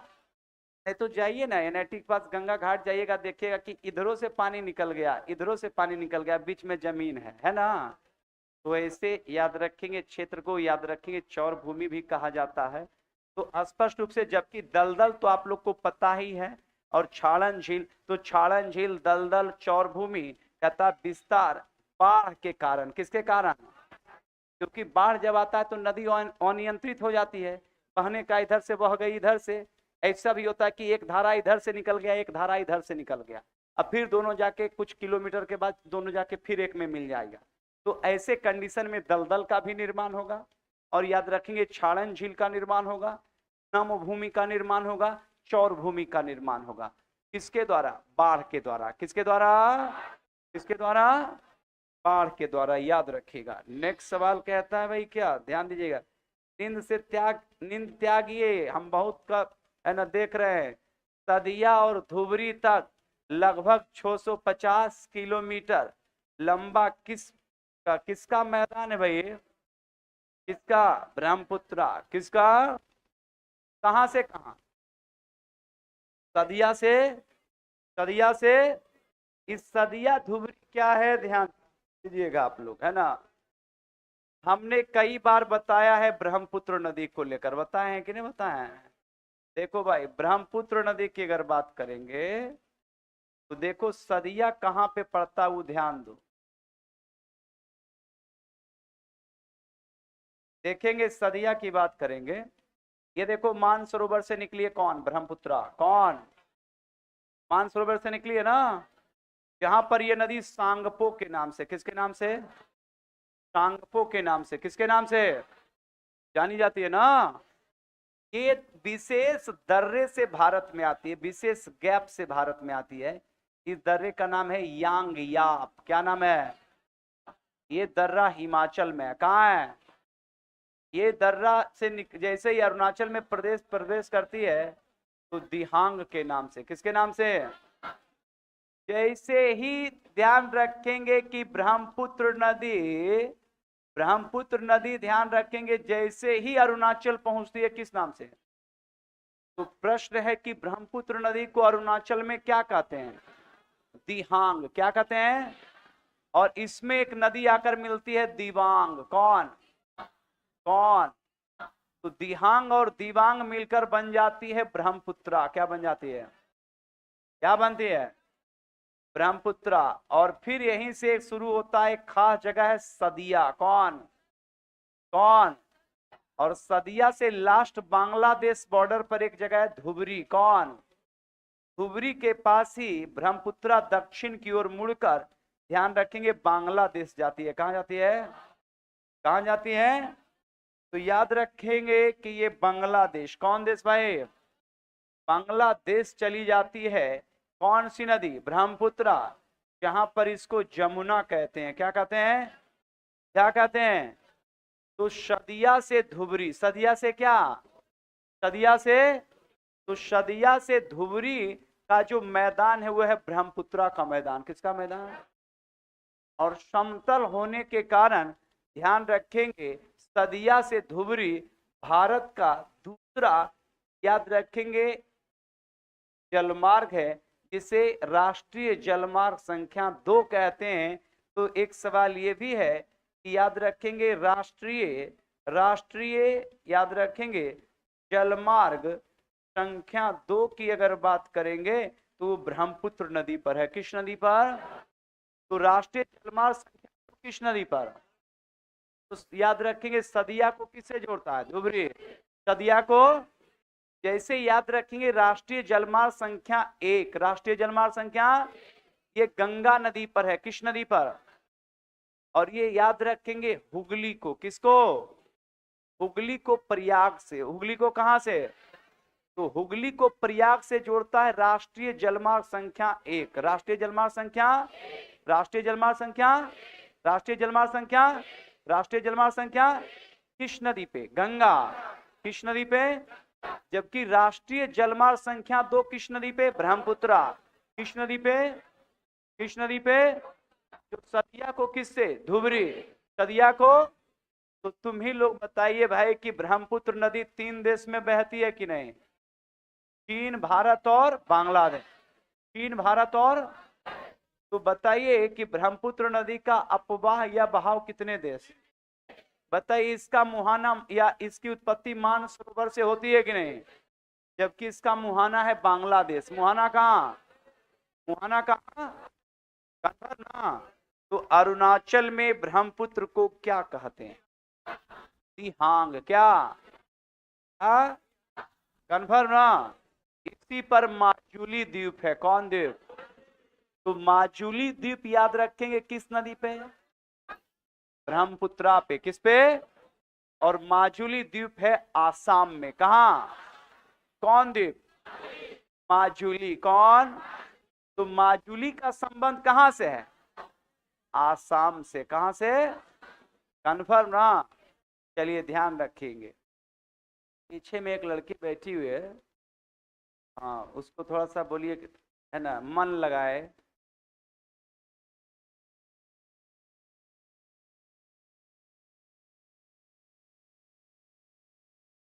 Speaker 2: नहीं तो जाइए ना एनआईटी के पास गंगा घाट जाइएगा, देखिएगा कि इधरों से पानी निकल गया, इधरों से पानी निकल गया, बीच में जमीन है ना? तो ऐसे याद रखेंगे, क्षेत्र को याद रखेंगे, चौर भूमि भी कहा जाता है। तो स्पष्ट रूप से, जबकि दलदल तो आप लोग को पता ही है, और छाड़न झील, तो छाड़न झील दलदल चौर भूमि कहता विस्तार बाढ़ के कारण। किसके कारण? क्योंकि बाढ़ जब आता है तो नदी अनियंत्रित हो जाती है, बहने का इधर से बह गई इधर से। ऐसा भी होता है कि एक धारा इधर से निकल गया, एक धारा इधर से निकल गया, अब फिर दोनों जाके कुछ किलोमीटर के बाद दोनों जाके फिर एक में मिल जाएगा। तो ऐसे कंडीशन में दलदल का भी निर्माण होगा, और याद रखेंगे छाड़न झील का निर्माण होगा, नम भूमि का निर्माण होगा, चौर भूमि का निर्माण होगा। किसके द्वारा? बाढ़ के द्वारा। किसके द्वारा? किसके द्वारा? बाढ़ के द्वारा, याद रखिएगा। नेक्स्ट सवाल कहता है भाई, क्या ध्यान दीजिएगा, नींद त्यागिए। हम बहुत का है ना देख रहे हैं, सदिया और धुबरी तक लगभग 650 किलोमीटर लंबा किसका मैदान है भाई? किसका? ब्रह्मपुत्रा। किसका? कहां से कहां? सदिया से। सदिया से। इस सदिया धुबरी क्या है, ध्यान दीजिएगा आप लोग, है ना। हमने कई बार बताया है ब्रह्मपुत्र नदी को लेकर, बताए हैं कि नहीं बताए हैं? देखो भाई, ब्रह्मपुत्र नदी की अगर बात करेंगे तो देखो सदिया कहां पे पड़ता है, वो ध्यान दो। देखेंगे सदिया की बात करेंगे, ये देखो मानसरोवर से निकली है कौन? ब्रह्मपुत्रा। कौन? मानसरोवर से निकली है ना। यहाँ पर ये नदी सांगपो के नाम से, किसके नाम से? सांगपो के नाम से। किसके नाम से जानी जाती है ना? ये विशेष दर्रे से भारत में आती है, विशेष गैप से भारत में आती है। इस दर्रे का नाम है यांग याप। क्या नाम है? ये दर्रा हिमाचल में है। कहाँ है ये दर्रा? से जैसे ही अरुणाचल में प्रवेश करती है तो दिहांग के नाम से। किसके नाम से? जैसे ही ध्यान रखेंगे कि ब्रह्मपुत्र नदी ध्यान रखेंगे जैसे ही अरुणाचल पहुंचती है, किस नाम से? तो प्रश्न है कि ब्रह्मपुत्र नदी को अरुणाचल में क्या कहते हैं? दिहांग। क्या कहते हैं? और इसमें एक नदी आकर मिलती है दिबांग। कौन? कौन? तो दिहांग और दिबांग मिलकर बन जाती है ब्रह्मपुत्रा। क्या बन जाती है? क्या बनती है? ब्रह्मपुत्रा। और फिर यहीं से शुरू होता है एक खास जगह है सदिया। कौन? कौन? और सदिया से लास्ट बांग्लादेश बॉर्डर पर एक जगह है धुबरी। कौन? धुबरी के पास ही ब्रह्मपुत्रा दक्षिण की ओर मुड़कर ध्यान रखेंगे बांग्लादेश जाती है। कहां जाती है? कहां जाती है? तो याद रखेंगे कि ये बांग्लादेश, कौन देश भाई? बांग्लादेश चली जाती है। कौन सी नदी? ब्रह्मपुत्रा। जहां पर इसको जमुना कहते हैं। क्या कहते हैं? क्या कहते हैं? तो सदिया से धुबरी, सदिया से क्या? सदिया से। तो सदिया से धुबरी का जो मैदान है वो है ब्रह्मपुत्रा का मैदान। किसका मैदान? और समतल होने के कारण ध्यान रखेंगे सदिया से धुबरी भारत का दूसरा, याद रखेंगे, जलमार्ग है जिसे राष्ट्रीय जलमार्ग संख्या 2 कहते हैं। तो एक सवाल ये भी है कि याद रखेंगे राष्ट्रीय याद रखेंगे जलमार्ग संख्या 2 की अगर बात करेंगे तो ब्रह्मपुत्र नदी पर है। किस नदी पर? तो राष्ट्रीय जलमार्ग संख्या 2 किस नदी पर? तो याद रखेंगे सदिया को किससे जोड़ता है? धुबरी। सदिया को जैसे याद रखेंगे राष्ट्रीय जलमार्ग संख्या 1, राष्ट्रीय जलमार्ग संख्या, ये गंगा नदी पर है। किस नदी पर? और ये याद रखेंगे हुगली को। किसको? हुगली को प्रयाग से। हुगली को कहां से? तो हुगली को प्रयाग से जोड़ता है राष्ट्रीय जलमार्ग संख्या 1। राष्ट्रीय जलमार्ग संख्या, राष्ट्रीय जलमार्ग संख्या, राष्ट्रीय जलमार्ग संख्या, राष्ट्रीय जलमार्ग संख्या किस नदी पे? गंगा। किस नदी पे? जबकि राष्ट्रीय जलमार्ग संख्या 2 किस नदी पे? ब्रह्मपुत्रा। किस नदी पे? किस नदी पे? जो सदिया को किससे? धुबरी। सदिया को। तो तुम ही लोग बताइए भाई कि ब्रह्मपुत्र नदी 3 देश में बहती है कि नहीं? चीन, भारत और बांग्लादेश। चीन, भारत और, तो बताइए कि ब्रह्मपुत्र नदी का अपवाह या बहाव कितने देश? बताइए। इसका मुहाना या इसकी उत्पत्ति मानसरोवर से होती है कि नहीं? जबकि इसका मुहाना है बांग्लादेश। मुहाना कहाँ? मुहाना कहाँ? कन्फर्म ना? तो अरुणाचल में ब्रह्मपुत्र को क्या कहते हैं? दिहांग। क्या? कन्फर्म ना? इसी पर माजुली द्वीप है। कौन द्वीप? तो माजुली द्वीप याद रखेंगे किस नदी पे? ब्रह्मपुत्रा पे। किस पे? और माजुली द्वीप है आसाम में। कहा? कौन द्वीप? माजुली। कौन? तो माजुली का संबंध कहां से है? आसाम से। कहां से? कन्फर्म ना? चलिए ध्यान रखेंगे। पीछे में एक लड़की बैठी हुई है, हाँ, उसको थोड़ा सा बोलिए है ना, मन लगाए।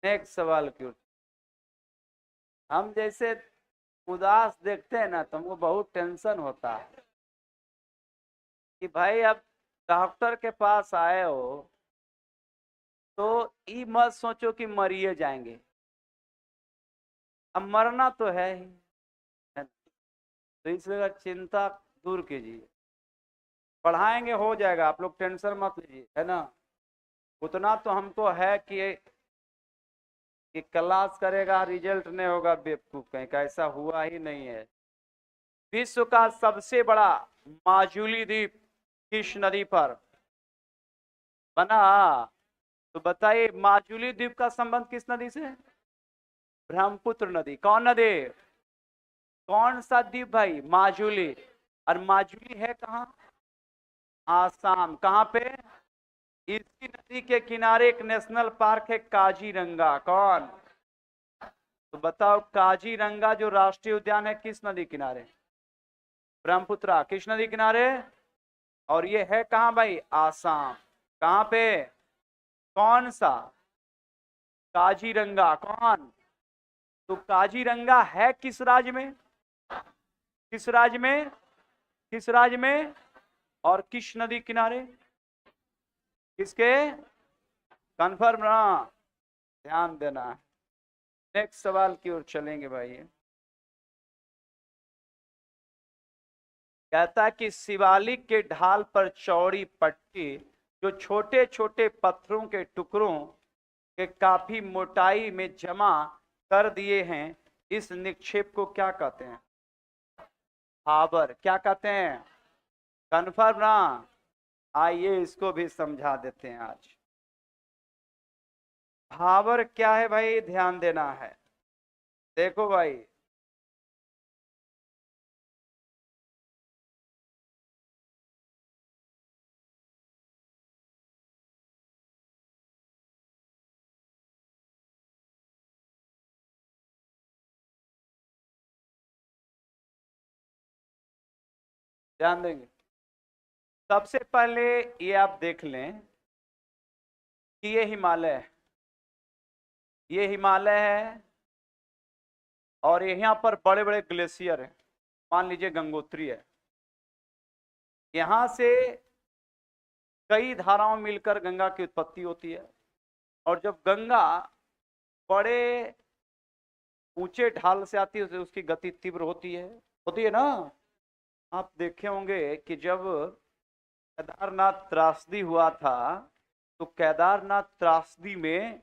Speaker 2: नेक्स्ट सवाल क्यों, हम जैसे उदास देखते हैं ना तो हमको बहुत टेंशन होता है कि भाई अब डॉक्टर के पास आए हो तो ये मत सोचो कि मरिए जाएंगे, अब मरना तो है ही, है ना? तो इसलिए चिंता दूर कीजिए, पढ़ाएंगे हो जाएगा, आप लोग टेंशन मत लीजिए, है ना। उतना तो हमको है कि क्लास करेगा रिजल्ट नहीं होगा, बेवकूफ कहीं का, ऐसा हुआ ही नहीं है। विश्व का सबसे बड़ा माजुली द्वीप किस नदी पर बना? तो बताइए, माजुली द्वीप का संबंध किस नदी से है? ब्रह्मपुत्र नदी। कौन नदी? कौन सा द्वीप भाई? माजुली। और माजुली है कहाँ? आसाम। कहाँ पे? इसी नदी के किनारे एक नेशनल पार्क है काजीरंगा। कौन? तो बताओ, काजीरंगा जो राष्ट्रीय उद्यान है किस नदी किनारे? ब्रह्मपुत्र। किस नदी किनारे? और ये है कहाँ भाई? आसाम। कहाँ पे? कौन सा? काजीरंगा। कौन? तो काजीरंगा है किस राज्य में? किस राज्य में? किस राज्य में? और किस नदी किनारे? किसके? कंफर्म ना, ध्यान देना है। नेक्स्ट सवाल की ओर चलेंगे भाई। कहता है कि शिवालिक के ढाल पर चौड़ी पट्टी जो छोटे छोटे पत्थरों के टुकड़ों के काफी मोटाई में जमा कर दिए हैं, इस निक्षेप को क्या कहते हैं? हावर। क्या कहते हैं? कन्फर्म ना? आइए इसको भी समझा देते हैं आज। हावर क्या है भाई? ध्यान देना है। देखो भाई, ध्यान देंगे। सबसे पहले ये आप देख लें कि ये हिमालय है, ये हिमालय है, और यहाँ पर बड़े बड़े ग्लेशियर हैं। मान लीजिए गंगोत्री है, यहां से कई धाराओं मिलकर गंगा की उत्पत्ति होती है। और जब गंगा बड़े ऊंचे ढाल से आती है तो उसकी गति तीव्र होती है ना। आप देखे होंगे कि जब केदारनाथ त्रासदी हुआ था, तो केदारनाथ त्रासदी में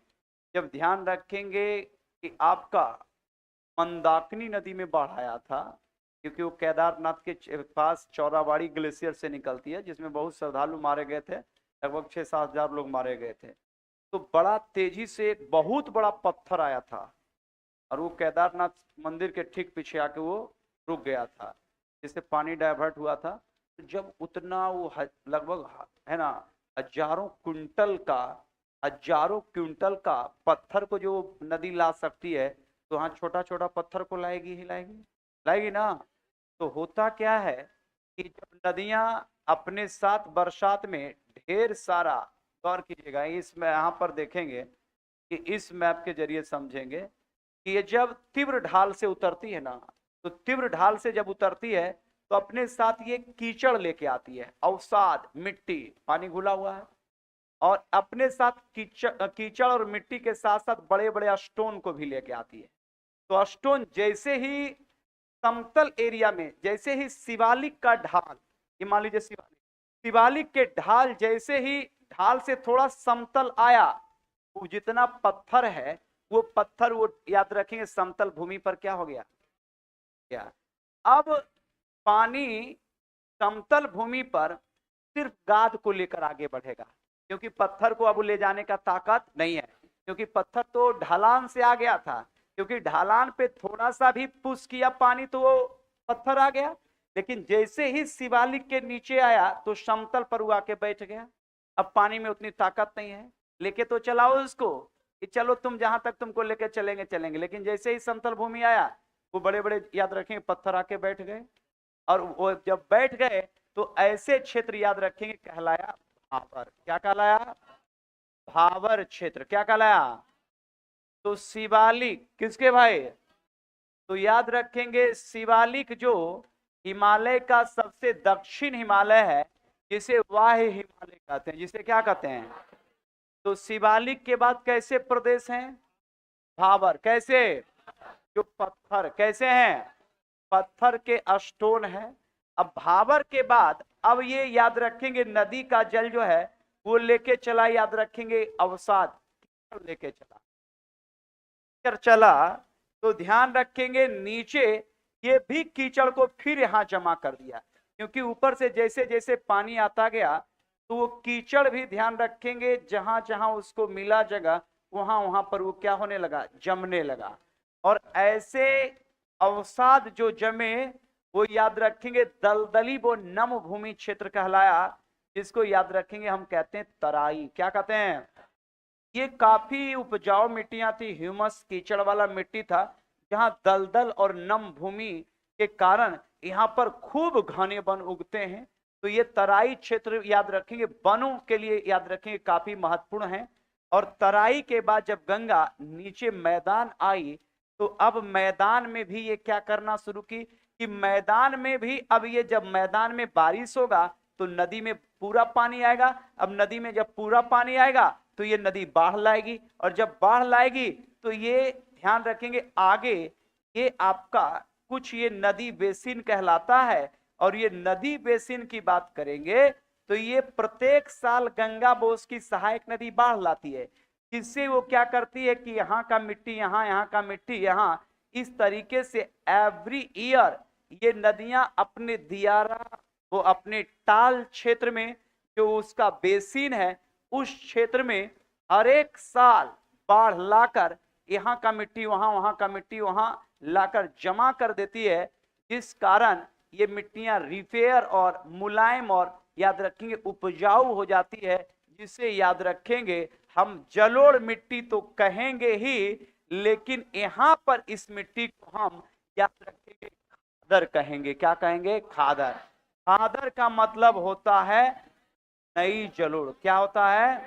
Speaker 2: जब ध्यान रखेंगे कि आपका मंदाकिनी नदी में बाढ़ आया था, क्योंकि वो केदारनाथ के पास चौराबाड़ी ग्लेशियर से निकलती है, जिसमें बहुत श्रद्धालु मारे गए थे, लगभग 6-7 हजार लोग मारे गए थे। तो बड़ा तेजी से एक बहुत बड़ा पत्थर आया था और वो केदारनाथ मंदिर के ठीक पीछे आके वो रुक गया था, जिससे पानी डाइवर्ट हुआ था। तो जब उतना वो लगभग, है ना, हजारों क्विंटल का पत्थर को जो नदी ला सकती है, तो हाँ, छोटा छोटा पत्थर को लाएगी ही लाएगी ना। तो होता क्या है कि जब नदियां अपने साथ बरसात में ढेर सारा, गौर कीजिएगा, इसमें यहाँ पर देखेंगे कि इस मैप के जरिए समझेंगे कि ये जब तीव्र ढाल से उतरती है ना, तो तीव्र ढाल से जब उतरती है तो अपने साथ ये कीचड़ लेके आती है, अवसाद, मिट्टी, पानी घुला हुआ है, और अपने साथ कीचड़ और मिट्टी के साथ साथ बड़े बड़े स्टोन को भी लेके आती है। तो स्टोन जैसे ही समतल एरिया में, जैसे ही शिवालिक का ढाल, ये मान लीजिए शिवालिक के ढाल जैसे ही ढाल से थोड़ा समतल आया, वो जितना पत्थर है, वो पत्थर, वो याद रखेंगे, समतल भूमि पर क्या हो गया? क्या अब पानी समतल भूमि पर सिर्फ गाद को लेकर आगे बढ़ेगा, क्योंकि पत्थर को अब ले जाने का ताकत नहीं है, क्योंकि पत्थर तो ढलान से आ गया था, क्योंकि ढलान पे थोड़ा सा भी पुश किया पानी तो वो पत्थर आ गया। लेकिन जैसे ही शिवालिक के नीचे आया तो समतल पर वो आके बैठ गया। अब पानी में उतनी ताकत नहीं है, लेके तो चलाओ उसको कि चलो तुम जहां तक तुमको लेके चलेंगे, लेकिन जैसे ही समतल भूमि आया वो बड़े बड़े याद रखेंगे पत्थर आके बैठ गए, और वो जब बैठ गए तो ऐसे क्षेत्र याद रखेंगे कहलाया भावर। क्या कहलाया? भावर क्षेत्र। क्या कहलाया? तो शिवालिक किसके भाई? तो याद रखेंगे शिवालिक जो हिमालय का सबसे दक्षिण हिमालय है, जिसे वाह्य हिमालय कहते हैं, जिसे क्या कहते हैं? तो शिवालिक के बाद कैसे प्रदेश हैं? भावर। कैसे? जो पत्थर कैसे हैं? पत्थर के स्टोन है। अब भावर के बाद अब ये याद रखेंगे नदी का जल जो है वो लेके चला, याद रखेंगे अवसाद लेके चला, तो ध्यान रखेंगे नीचे ये भी कीचड़ को फिर यहां जमा कर दिया, क्योंकि ऊपर से जैसे जैसे पानी आता गया तो वो कीचड़ भी ध्यान रखेंगे जहां जहां उसको मिला जगह वहां वहां पर वो क्या होने लगा? जमने लगा। और ऐसे अवसाद जो जमे वो याद रखेंगे दलदली वो नम भूमि क्षेत्र कहलाया, जिसको याद रखेंगे हम कहते हैं तराई। क्या कहते हैं? ये काफी उपजाऊ मिट्टियां थी, ह्यूमस कीचड़ वाला मिट्टी था, जहां दलदल और नम भूमि के कारण यहाँ पर खूब घने वन उगते हैं। तो ये तराई क्षेत्र याद रखेंगे वनों के लिए याद रखेंगे काफी महत्वपूर्ण है। और तराई के बाद जब गंगा नीचे मैदान आई तो अब मैदान में भी ये क्या करना शुरू की कि मैदान में भी अब ये जब मैदान में बारिश होगा तो नदी में पूरा पानी आएगा। अब नदी में जब पूरा पानी आएगा तो ये नदी बाढ़ लाएगी, और जब बाढ़ लाएगी तो ये ध्यान रखेंगे आगे ये आपका कुछ ये नदी बेसिन कहलाता है। और ये नदी बेसिन की बात करेंगे तो ये प्रत्येक साल गंगा बोस की सहायक नदी बाढ़ लाती है, जिससे वो क्या करती है कि यहाँ का मिट्टी यहाँ, यहाँ का मिट्टी यहाँ, इस तरीके से एवरी ईयर ये नदियां अपने दियारा वो अपने टाल क्षेत्र में जो उसका बेसिन है उस क्षेत्र में हर एक साल बाढ़ लाकर यहाँ का मिट्टी वहां, वहां का मिट्टी वहां लाकर जमा कर देती है, जिस कारण ये मिट्टियां रिपेयर और मुलायम और याद रखेंगे उपजाऊ हो जाती है, जिसे याद रखेंगे हम जलोढ़ मिट्टी तो कहेंगे ही, लेकिन यहां पर इस मिट्टी को हम याद रखेंगे खादर कहेंगे। क्या कहेंगे? खादर। खादर का मतलब होता है नई जलोढ़। क्या होता है?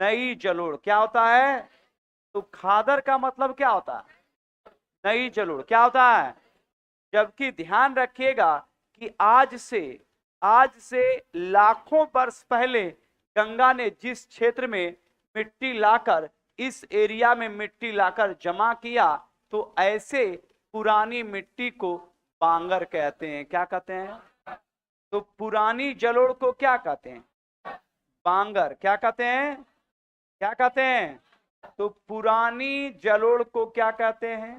Speaker 2: नई जलोढ़। क्या होता है? तो खादर का मतलब क्या होता है? नई जलोढ़। क्या होता है? जबकि ध्यान रखिएगा कि आज से लाखों वर्ष पहले गंगा ने जिस क्षेत्र में मिट्टी लाकर इस एरिया में मिट्टी लाकर जमा किया, तो ऐसे पुरानी मिट्टी को बांगर कहते हैं। क्या कहते हैं? तो पुरानी जलोढ़ को क्या कहते हैं? बांगर। क्या कहते हैं? क्या कहते हैं? तो पुरानी जलोढ़ को क्या कहते हैं?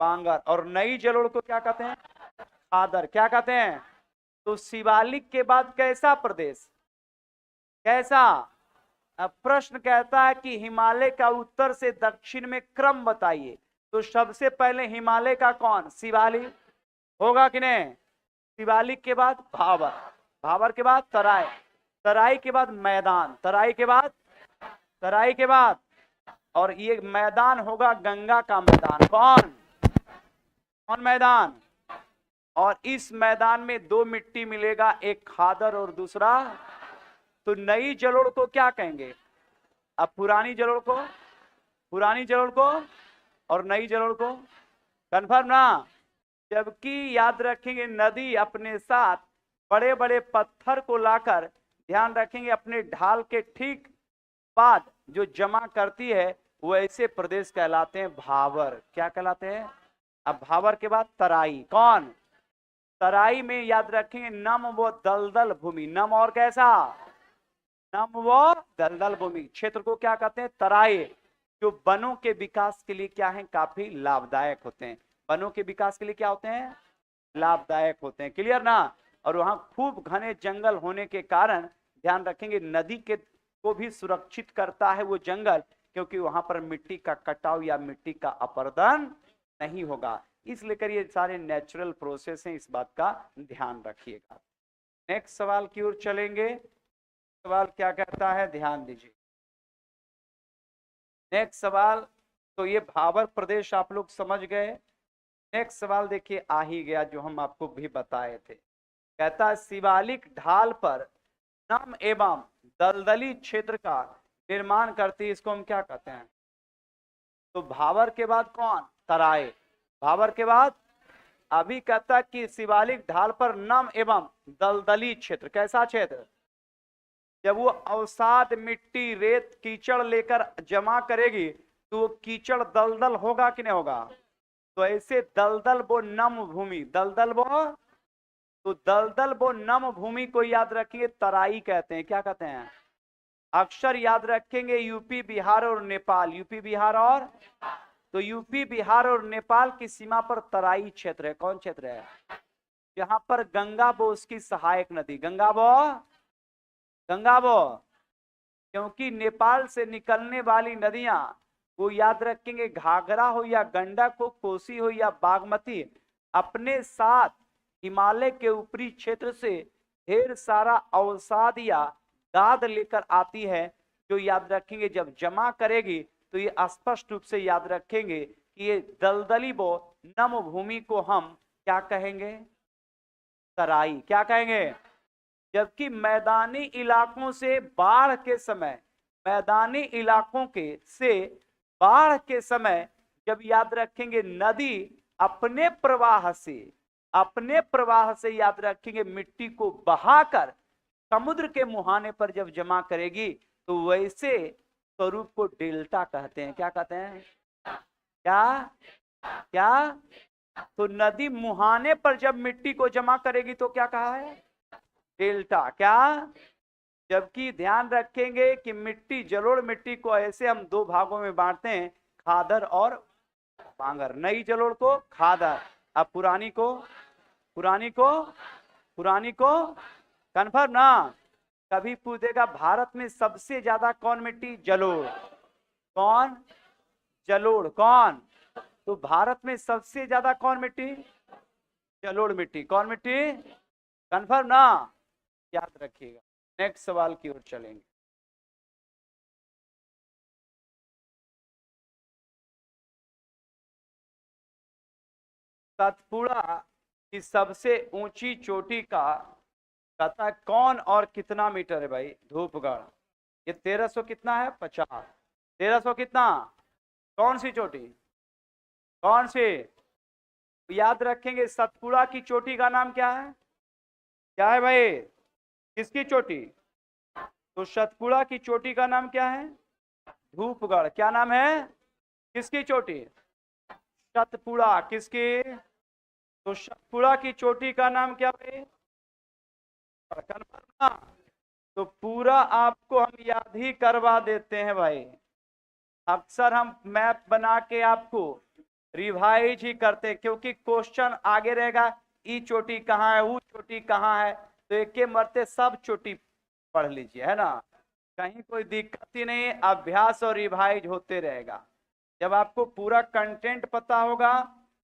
Speaker 2: बांगर। और नई जलोढ़ को क्या कहते हैं? खादर। क्या कहते हैं? तो शिवालिक के बाद कैसा प्रदेश? कैसा? अब प्रश्न कहता है कि हिमालय का उत्तर से दक्षिण में क्रम बताइए, तो सबसे पहले हिमालय का कौन? शिवालिक होगा कि नहीं? शिवालिक के बाद भावर, भावर के बाद तराई, तराई के बाद मैदान, तराई के बाद और ये मैदान होगा गंगा का मैदान। कौन मैदान? और इस मैदान में दो मिट्टी मिलेगा, एक खादर और दूसरा। तो नई जलोढ़ को क्या कहेंगे? अब पुरानी जलोढ़ को और नई जलोढ़ को कंफर्म ना? जबकि याद रखेंगे नदी अपने साथ बड़े बड़े पत्थर को लाकर ध्यान रखेंगे अपने ढाल के ठीक बाद जो जमा करती है वो ऐसे प्रदेश कहलाते हैं भावर। क्या कहलाते हैं? अब भावर के बाद तराई। कौन? तराई में याद रखेंगे नम व दलदल भूमि। नम और कैसा? नम व दलदल भूमि क्षेत्र को क्या कहते हैं? तराई, जो वनों के विकास के लिए क्या है? काफी लाभदायक होते हैं। वनों के विकास के लिए क्या होते हैं? लाभदायक होते हैं। क्लियर ना? और वहां खूब घने जंगल होने के कारण ध्यान रखेंगे नदी के को भी सुरक्षित करता है वो जंगल, क्योंकि वहां पर मिट्टी का कटाव या मिट्टी का अपरदन नहीं होगा। इसलिए कर ये सारे नेचुरल प्रोसेस हैं, इस बात का ध्यान रखिएगा। नेक्स्ट सवाल की ओर चलेंगे। सवाल क्या कहता है? ध्यान दीजिए। नेक्स्ट सवाल, तो ये भावर प्रदेश आप लोग समझ गए। नेक्स्ट सवाल देखिए आ ही गया, जो हम आपको भी बताए थे। कहता है शिवालिक ढाल पर नम एवं दलदली क्षेत्र का निर्माण करती, इसको हम क्या कहते हैं? तो भावर के बाद कौन? तराई। भावर के बाद अभी कहता है कि शिवालिक ढाल पर नम एवं दलदली क्षेत्र, कैसा क्षेत्र? जब वो अवसाद मिट्टी रेत कीचड़ लेकर जमा करेगी तो वो कीचड़ दलदल होगा कि नहीं होगा? तो ऐसे दलदल वो नम भूमि, दलदल वो, तो दलदल वो नम भूमि को याद रखिए तराई कहते हैं। क्या कहते हैं? अक्सर याद रखेंगे यूपी बिहार और नेपाल, यूपी बिहार और, तो यूपी बिहार और नेपाल की सीमा पर तराई क्षेत्र है। कौन क्षेत्र है? जहां पर गंगा वो उसकी सहायक नदी, गंगा वो, गंगा वो, क्योंकि नेपाल से निकलने वाली नदियां वो याद रखेंगे घाघरा हो या गंडक हो, कोसी हो या बागमती, अपने साथ हिमालय के ऊपरी क्षेत्र से ढेर सारा अवसाद या गाद लेकर आती है, जो याद रखेंगे जब जमा करेगी तो ये स्पष्ट रूप से याद रखेंगे कि ये दलदली वो नम भूमि को हम क्या कहेंगे? तराई। क्या कहेंगे? जबकि मैदानी इलाकों से बाढ़ के समय, मैदानी इलाकों के से बाढ़ के समय जब याद रखेंगे नदी अपने प्रवाह से, अपने प्रवाह से याद रखेंगे मिट्टी को बहाकर समुद्र के मुहाने पर जब जमा करेगी तो वैसे स्वरूप को डेल्टा कहते हैं। क्या कहते हैं? क्या क्या? तो नदी मुहाने पर जब मिट्टी को जमा करेगी तो क्या कहा है? डेल्टा। क्या? जबकि ध्यान रखेंगे कि मिट्टी, जलोढ़ मिट्टी को ऐसे हम दो भागों में बांटते हैं, खादर और बांगर। नई जलोढ़ को खादर, अब पुरानी को, पुरानी को, पुरानी को कन्फर्म ना? कभी पूछेगा भारत में सबसे ज्यादा कौन मिट्टी? जलोढ़। कौन? जलोढ़। कौन? तो भारत में सबसे ज्यादा कौन मिट्टी? जलोढ़ मिट्टी। कौन मिट्टी? कन्फर्म ना? याद रखिएगा। नेक्स्ट सवाल की ओर चलेंगे। सतपुड़ा की सबसे ऊंची चोटी का कहता है कौन और कितना मीटर है भाई? धूपगढ़। ये 1300 कितना है? 50। 1300 कितना? कौन सी चोटी? कौन सी? याद रखेंगे सतपुड़ा की चोटी का नाम क्या है? क्या है भाई? किसकी चोटी? तो सतपुड़ा की चोटी का नाम क्या है? धूपगढ़। क्या नाम है? किसकी चोटी? सतपुड़ा। किसकी? तो सतपुड़ा की चोटी का नाम क्या भाई? कन्फर्म ना? तो पूरा आपको हम याद ही करवा देते हैं भाई। अक्सर हम मैप बना के आपको रिवाइज ही करते हैं, क्योंकि क्वेश्चन आगे रहेगा ई चोटी कहाँ है, वो चोटी कहाँ है, तो एक के मरते सब चोटी पढ़ लीजिए, है ना? कहीं कोई दिक्कत ही नहीं, अभ्यास और रिवाइज होते रहेगा। जब आपको पूरा कंटेंट पता होगा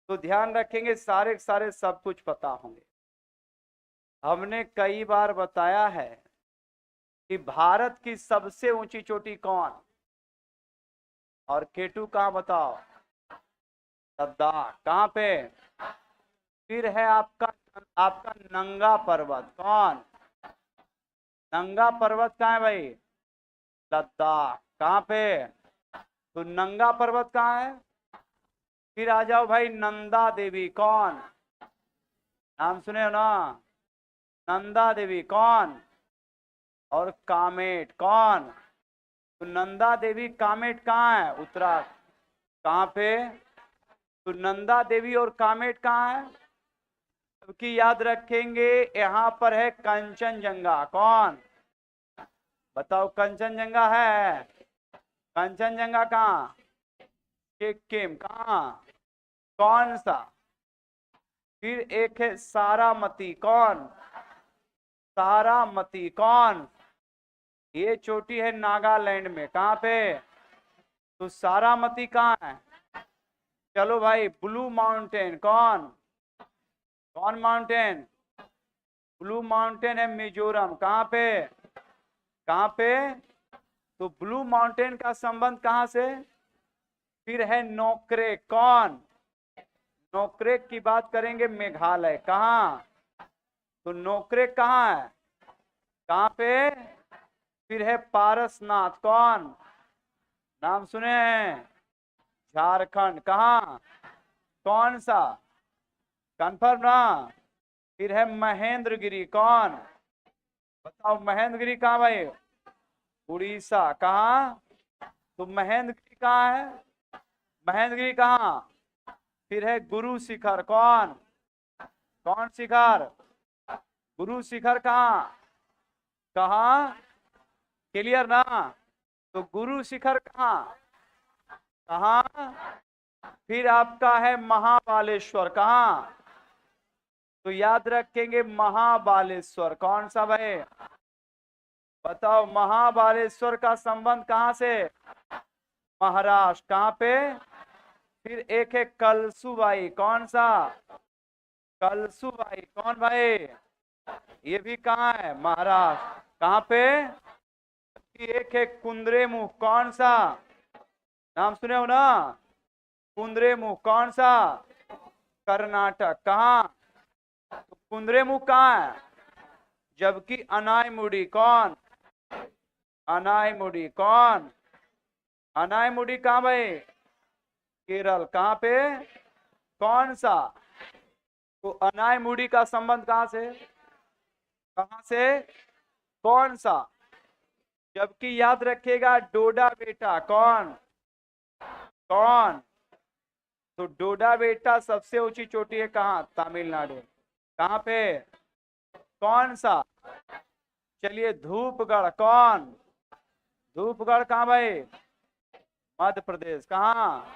Speaker 2: तो ध्यान रखेंगे सारे सारे सब कुछ पता होंगे। हमने कई बार बताया है कि भारत की सबसे ऊंची चोटी कौन? और केटू कहाँ बताओ? लद्दाख। कहाँ पे? फिर है आपका, आपका नंगा पर्वत। कौन? नंगा पर्वत कहाँ है भाई? लद्दाख। कहाँ पे? तो नंगा पर्वत कहाँ है? फिर आ जाओ भाई नंदा देवी। कौन? नाम सुने हो ना? नंदा देवी। कौन? और कामेट। कौन? तो नंदा देवी कामेट कहाँ है? उत्तराखंड। कहाँ पे? तो नंदा देवी और कामेट कहाँ है? क्योंकि याद रखेंगे यहाँ पर है कंचनजंगा। कौन? बताओ कंचनजंगा है? कंचनजंगा कहाँ? सिक्किम। कहाँ? कौन सा? फिर एक है सारामती। कौन? सारामती। कौन? ये चोटी है नागालैंड में। कहाँ पे? तो सारामती कहाँ है? चलो भाई ब्लू माउंटेन। कौन? कौन माउंटेन? ब्लू माउंटेन है मिजोरम। कहाँ पे? कहाँ पे? तो ब्लू माउंटेन का संबंध कहाँ से? फिर है नोकरे। कौन? नोकरेक की बात करेंगे मेघालय। कहाँ? तो नोकरेक कहाँ है? कहाँ पे? फिर है पारसनाथ, कौन? नाम सुने हैं? झारखंड। कहाँ? कौन सा? कन्फर्म ना? फिर है महेंद्रगिरी, कौन? बताओ महेंद्रगिरी कहाँ भाई? उड़ीसा। कहाँ? तो महेंद्रगिरी कहाँ है? महेंद्रगिरी कहाँ? फिर है गुरु शिखर, कौन? कौन शिखर? गुरु शिखर कहाँ? कहाँ? क्लियर ना? तो गुरु शिखर कहाँ? कहाँ? फिर आपका है महाबालेश्वर। कहाँ? तो याद रखेंगे महाबालेश्वर। कौन सा भाई? बताओ महाबालेश्वर का संबंध कहाँ से? महाराष्ट्र। कहाँ पे? फिर एक है कलसुबाई। कौन सा? कलसुबाई। कौन भाई? ये भी कहाँ है? महाराष्ट्र। कहाँ पे? एक है कुंद्रेमुख। कौन सा? नाम सुने हो ना? कुंद्रेमुख। कौन सा? कर्नाटक। कहाँ? तो कुंद्रेमुख कहाँ है? जबकि अनायमुड़ी, कौन? अनायमुड़ी। कौन? अनायमुड़ी कहाँ भाई? केरल। कहाँ पे? कौन सा? तो अनायमुड़ी का संबंध कहाँ से? कहाँ से? कौन सा? जबकि याद रखिएगा डोडा बेटा। कौन? कौन? तो डोडा बेटा सबसे ऊंची चोटी है कहाँ? तमिलनाडु। कहाँ पे? कौन सा? चलिए धूपगढ़। कौन? धूपगढ़ कहाँ भाई? मध्य प्रदेश। कहाँ?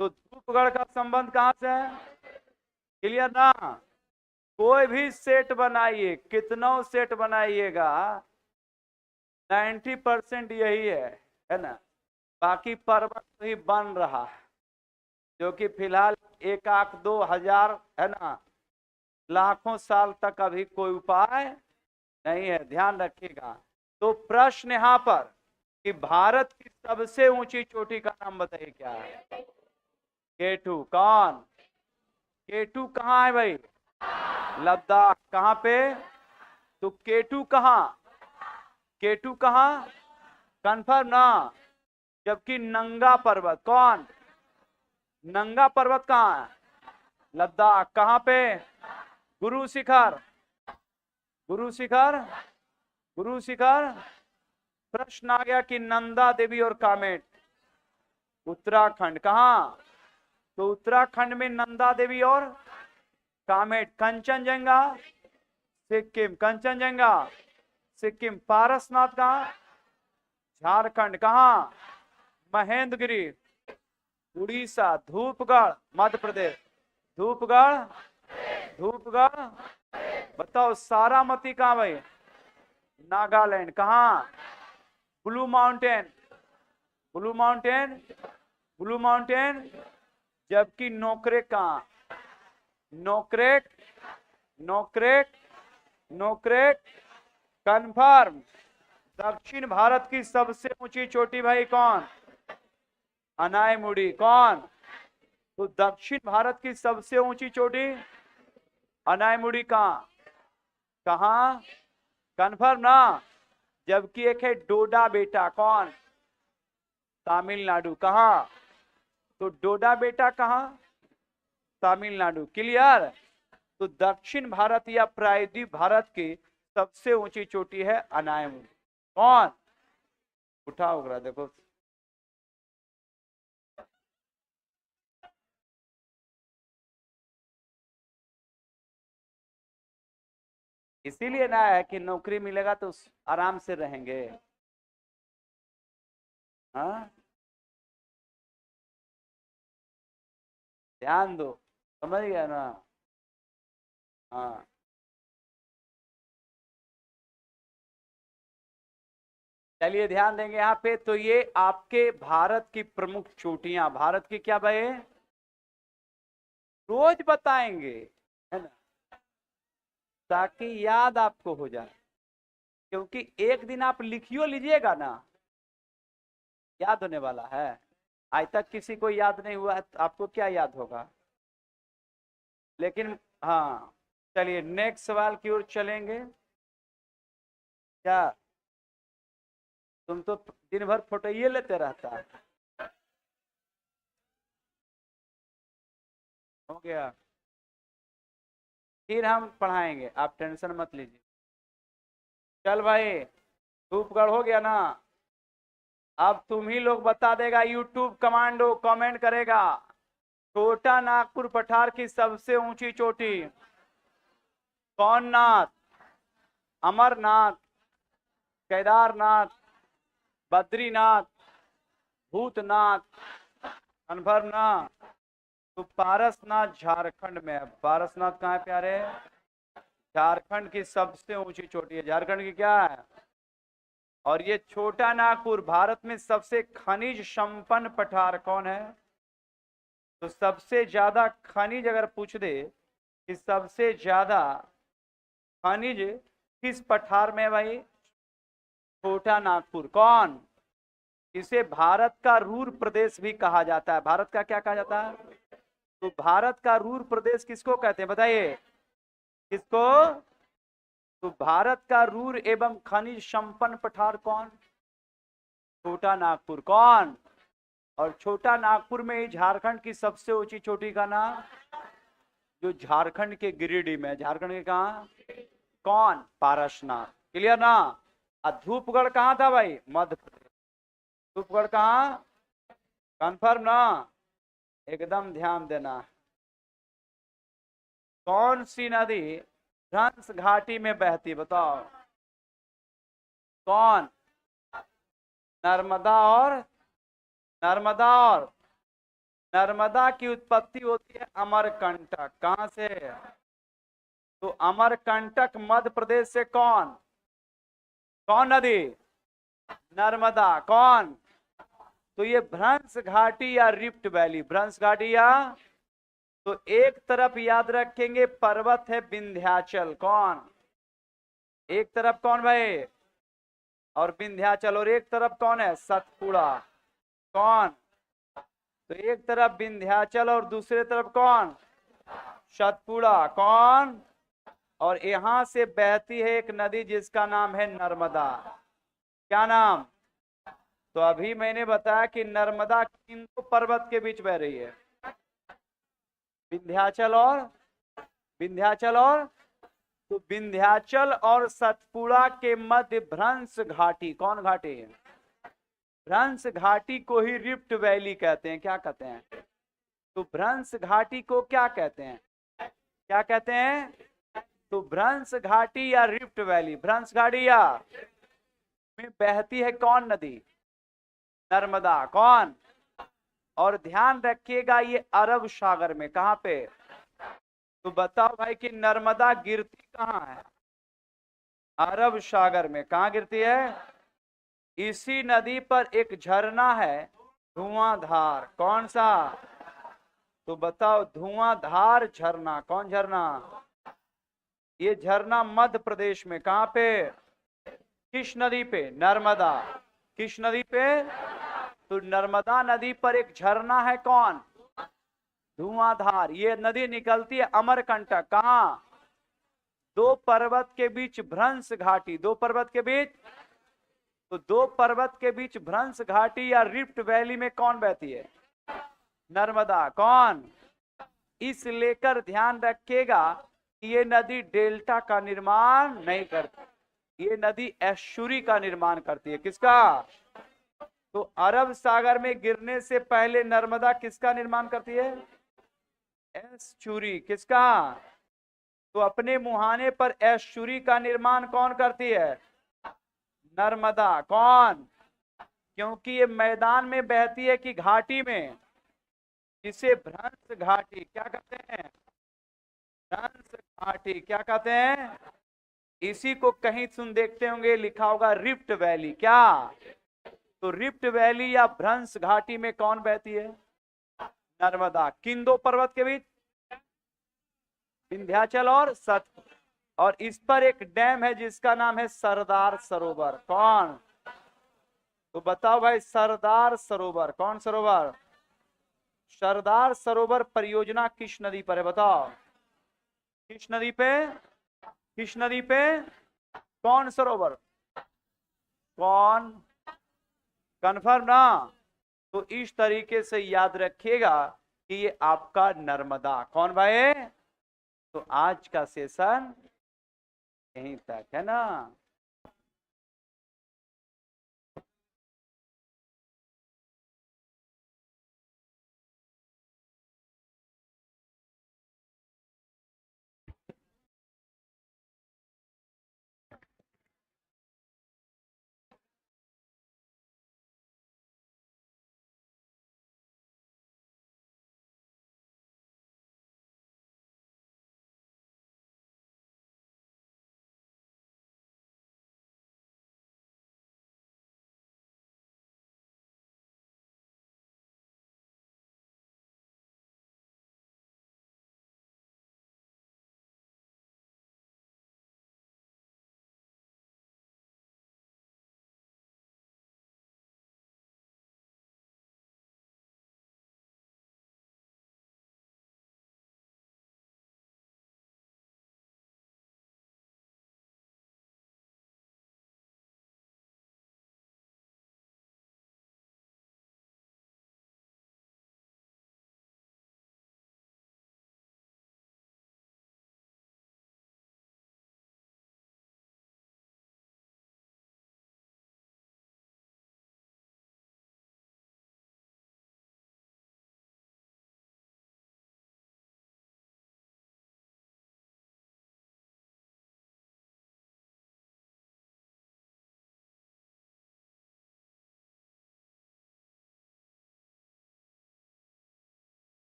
Speaker 2: तो धूपगढ़ का संबंध कहाँ से है? क्लियर ना? कोई भी सेट बनाइए, कितना सेट बनाइएगा 90% यही है ना? बाकी पर्वत ही बन रहा है, जो कि फिलहाल 1-2 हजार है ना, लाखों साल तक अभी कोई उपाय नहीं है। ध्यान रखिएगा। तो प्रश्न यहाँ पर कि भारत की सबसे ऊंची चोटी का नाम बताइए क्या है? केटू। कौन? केटू कहाँ है भाई? लद्दाख। कहाँ पे? तो केटू कहाँ? केटू कहाँ? कंफर्म ना? जबकि नंगा पर्वत, कौन? नंगा पर्वत कहाँ है? लद्दाख। कहाँ पे? गुरु शिखर। गुरु शिखर। गुरु शिखर। प्रश्न आ गया कि नंदा देवी और कामेट उत्तराखंड। कहाँ? तो उत्तराखंड में नंदा देवी और कामेट। कंचनजंगा सिक्किम। कंचनजंगा सिक्किम। पारसनाथ कहाँ? झारखंड। कहाँ? महेंद्रगिरी उड़ीसा। धूपगढ़ मध्य प्रदेश। धूपगढ़। धूपगढ़। बताओ सारामती कहाँ भाई? नागालैंड। कहाँ? Blue mountain. Blue mountain. Blue mountain. जबकि नोकरेक कहाँ? नोकरेक। नोकरेक। नोकरेक। कंफर्म। दक्षिण भारत की सबसे ऊंची चोटी भाई कौन? अनायमुड़ी। कौन? तो दक्षिण भारत की सबसे ऊंची चोटी अनायमुड़ी। कहाँ? कहाँ? कंफर्म ना? जबकि एक है डोडा बेटा। कौन? तमिलनाडु। कहाँ? तो डोडा बेटा कहाँ? तमिलनाडु। क्लियर? तो दक्षिण भारत या प्रायद्वीप भारत की सबसे ऊंची चोटी है अनायमुड़ी। कौन? उठाओ जरा देखो। इसीलिए ना है कि नौकरी मिलेगा तो आराम से रहेंगे। हाँ, ध्यान दो। समझ गया ना? हाँ, चलिए ध्यान देंगे यहाँ पे। तो ये आपके भारत की प्रमुख चोटियां, भारत की क्या भाई? रोज बताएंगे, है ना, ताकि याद आपको हो जाए। क्योंकि एक दिन आप लिखियो लीजिएगा ना, याद होने वाला है। आज तक किसी को याद नहीं हुआ है तो आपको क्या याद होगा? लेकिन हाँ, चलिए नेक्स्ट सवाल की ओर चलेंगे। क्या तुम तो दिन भर फोटो ये लेते रहता है? हो गया, फिर हम पढ़ाएंगे, आप टेंशन मत लीजिए। चल भाई, धूपगढ़ हो गया ना? अब तुम ही लोग बता देगा, यूट्यूब कमांडो कमेंट करेगा, छोटा नागपुर पठार की सबसे ऊंची चोटी कौन नाथ? अमरनाथ, केदारनाथ, बद्रीनाथ, भूतनाथ, अनभरनाथ, तो पारसनाथ झारखंड में है। पारसनाथ कहाँ है प्यारे? झारखंड की सबसे ऊंची चोटी है। झारखंड की क्या है? और ये छोटा नागपुर भारत में सबसे खनिज संपन्न पठार कौन है? तो सबसे ज्यादा खनिज अगर पूछ दे कि सबसे ज्यादा खनिज किस पठार में है भाई? छोटा नागपुर। कौन? इसे भारत का रूर प्रदेश भी कहा जाता है। भारत का क्या कहा जाता है? तो भारत का रूर प्रदेश किसको कहते हैं बताइए? किसको? तो भारत का रूर एवं खनिज संपन्न पठार कौन? छोटा नागपुर। कौन? और छोटा नागपुर में ही झारखंड की सबसे ऊंची चोटी का नाम, जो झारखंड के गिरिडीह में। झारखंड के कहा? कौन? पारसनाथ। क्लियर ना? धूपगढ़ कहाँ था भाई? मध्य प्रदेश। धूपगढ़ कहाँ? कंफर्म ना? एकदम ध्यान देना। कौन सी नदी भ्रंश घाटी में बहती? बताओ कौन? नर्मदा और नर्मदा की उत्पत्ति होती है अमरकंटक। कहां से? तो अमरकंटक मध्य प्रदेश से। कौन नदी? नर्मदा। कौन? तो ये भ्रंश घाटी या रिफ्ट वैली, भ्रंश घाटी या, तो एक तरफ याद रखेंगे पर्वत है विंध्याचल। कौन? एक तरफ कौन भाई? और विंध्याचल। और एक तरफ कौन है? सतपुड़ा। कौन? तो एक तरफ विंध्याचल और दूसरे तरफ कौन? सतपुड़ा। कौन? और यहां से बहती है एक नदी जिसका नाम है नर्मदा। क्या नाम? तो अभी मैंने बताया कि नर्मदा किन दो पर्वत के बीच बह रही है? विंध्याचल और तो विंध्याचल और सतपुड़ा के मध्य भ्रंश घाटी। कौन घाटी है? भ्रंश घाटी को ही रिफ्ट वैली कहते हैं। क्या कहते हैं? तो भ्रंश घाटी को क्या कहते हैं? क्या कहते हैं? तो भ्रंश घाटी या रिफ्ट वैली। भ्रंश घाटी या में बहती है कौन नदी? नर्मदा। कौन? और ध्यान रखिएगा ये अरब सागर में। कहां पे? तो बताओ भाई कि नर्मदा गिरती कहां है? अरब सागर में। कहां गिरती है? इसी नदी पर एक झरना है धुआंधार। कौन सा? तो बताओ धुआंधार झरना। कौन झरना? ये झरना मध्य प्रदेश में। कहां पे? किस नदी पे? नर्मदा। किस नदी पे? तो नर्मदा नदी पर एक झरना है। कौन? धुआंधार। ये नदी निकलती है अमरकंटक। कहां? दो पर्वत के बीच भ्रंश घाटी। दो पर्वत के बीच, तो दो पर्वत के बीच भ्रंश घाटी या रिफ्ट वैली में कौन बहती है? नर्मदा। कौन? इस लेकर ध्यान रखिएगा कि ये नदी डेल्टा का निर्माण नहीं करती, ये नदी एस्चुरी का निर्माण करती है। किसका? तो अरब सागर में गिरने से पहले नर्मदा किसका निर्माण करती है? एस्चुरी। किसका? तो अपने मुहाने पर एस्चुरी का निर्माण कौन करती है? नर्मदा। कौन? क्योंकि ये मैदान में बहती है कि घाटी में, जिसे भ्रंश घाटी क्या कहते हैं? भ्रंश घाटी क्या कहते हैं? इसी को कहीं सुन देखते होंगे लिखा होगा रिफ्ट वैली। क्या? तो रिफ्ट वैली या भ्रंश घाटी में कौन बहती है? नर्मदा। किन दो पर्वत के बीच? विंध्याचल और सतपुड़ा। और इस पर एक डैम है जिसका नाम है सरदार सरोवर। कौन? तो बताओ भाई सरदार सरोवर। कौन सरोवर? सरदार सरोवर परियोजना किस नदी पर है? बताओ। किस नदी पे? किस नदी पे? कौन सरोवर? कौन? कन्फर्म ना? तो इस तरीके से याद रखिएगा कि ये आपका नर्मदा। कौन भाई? तो आज का सेशन यहीं तक है ना।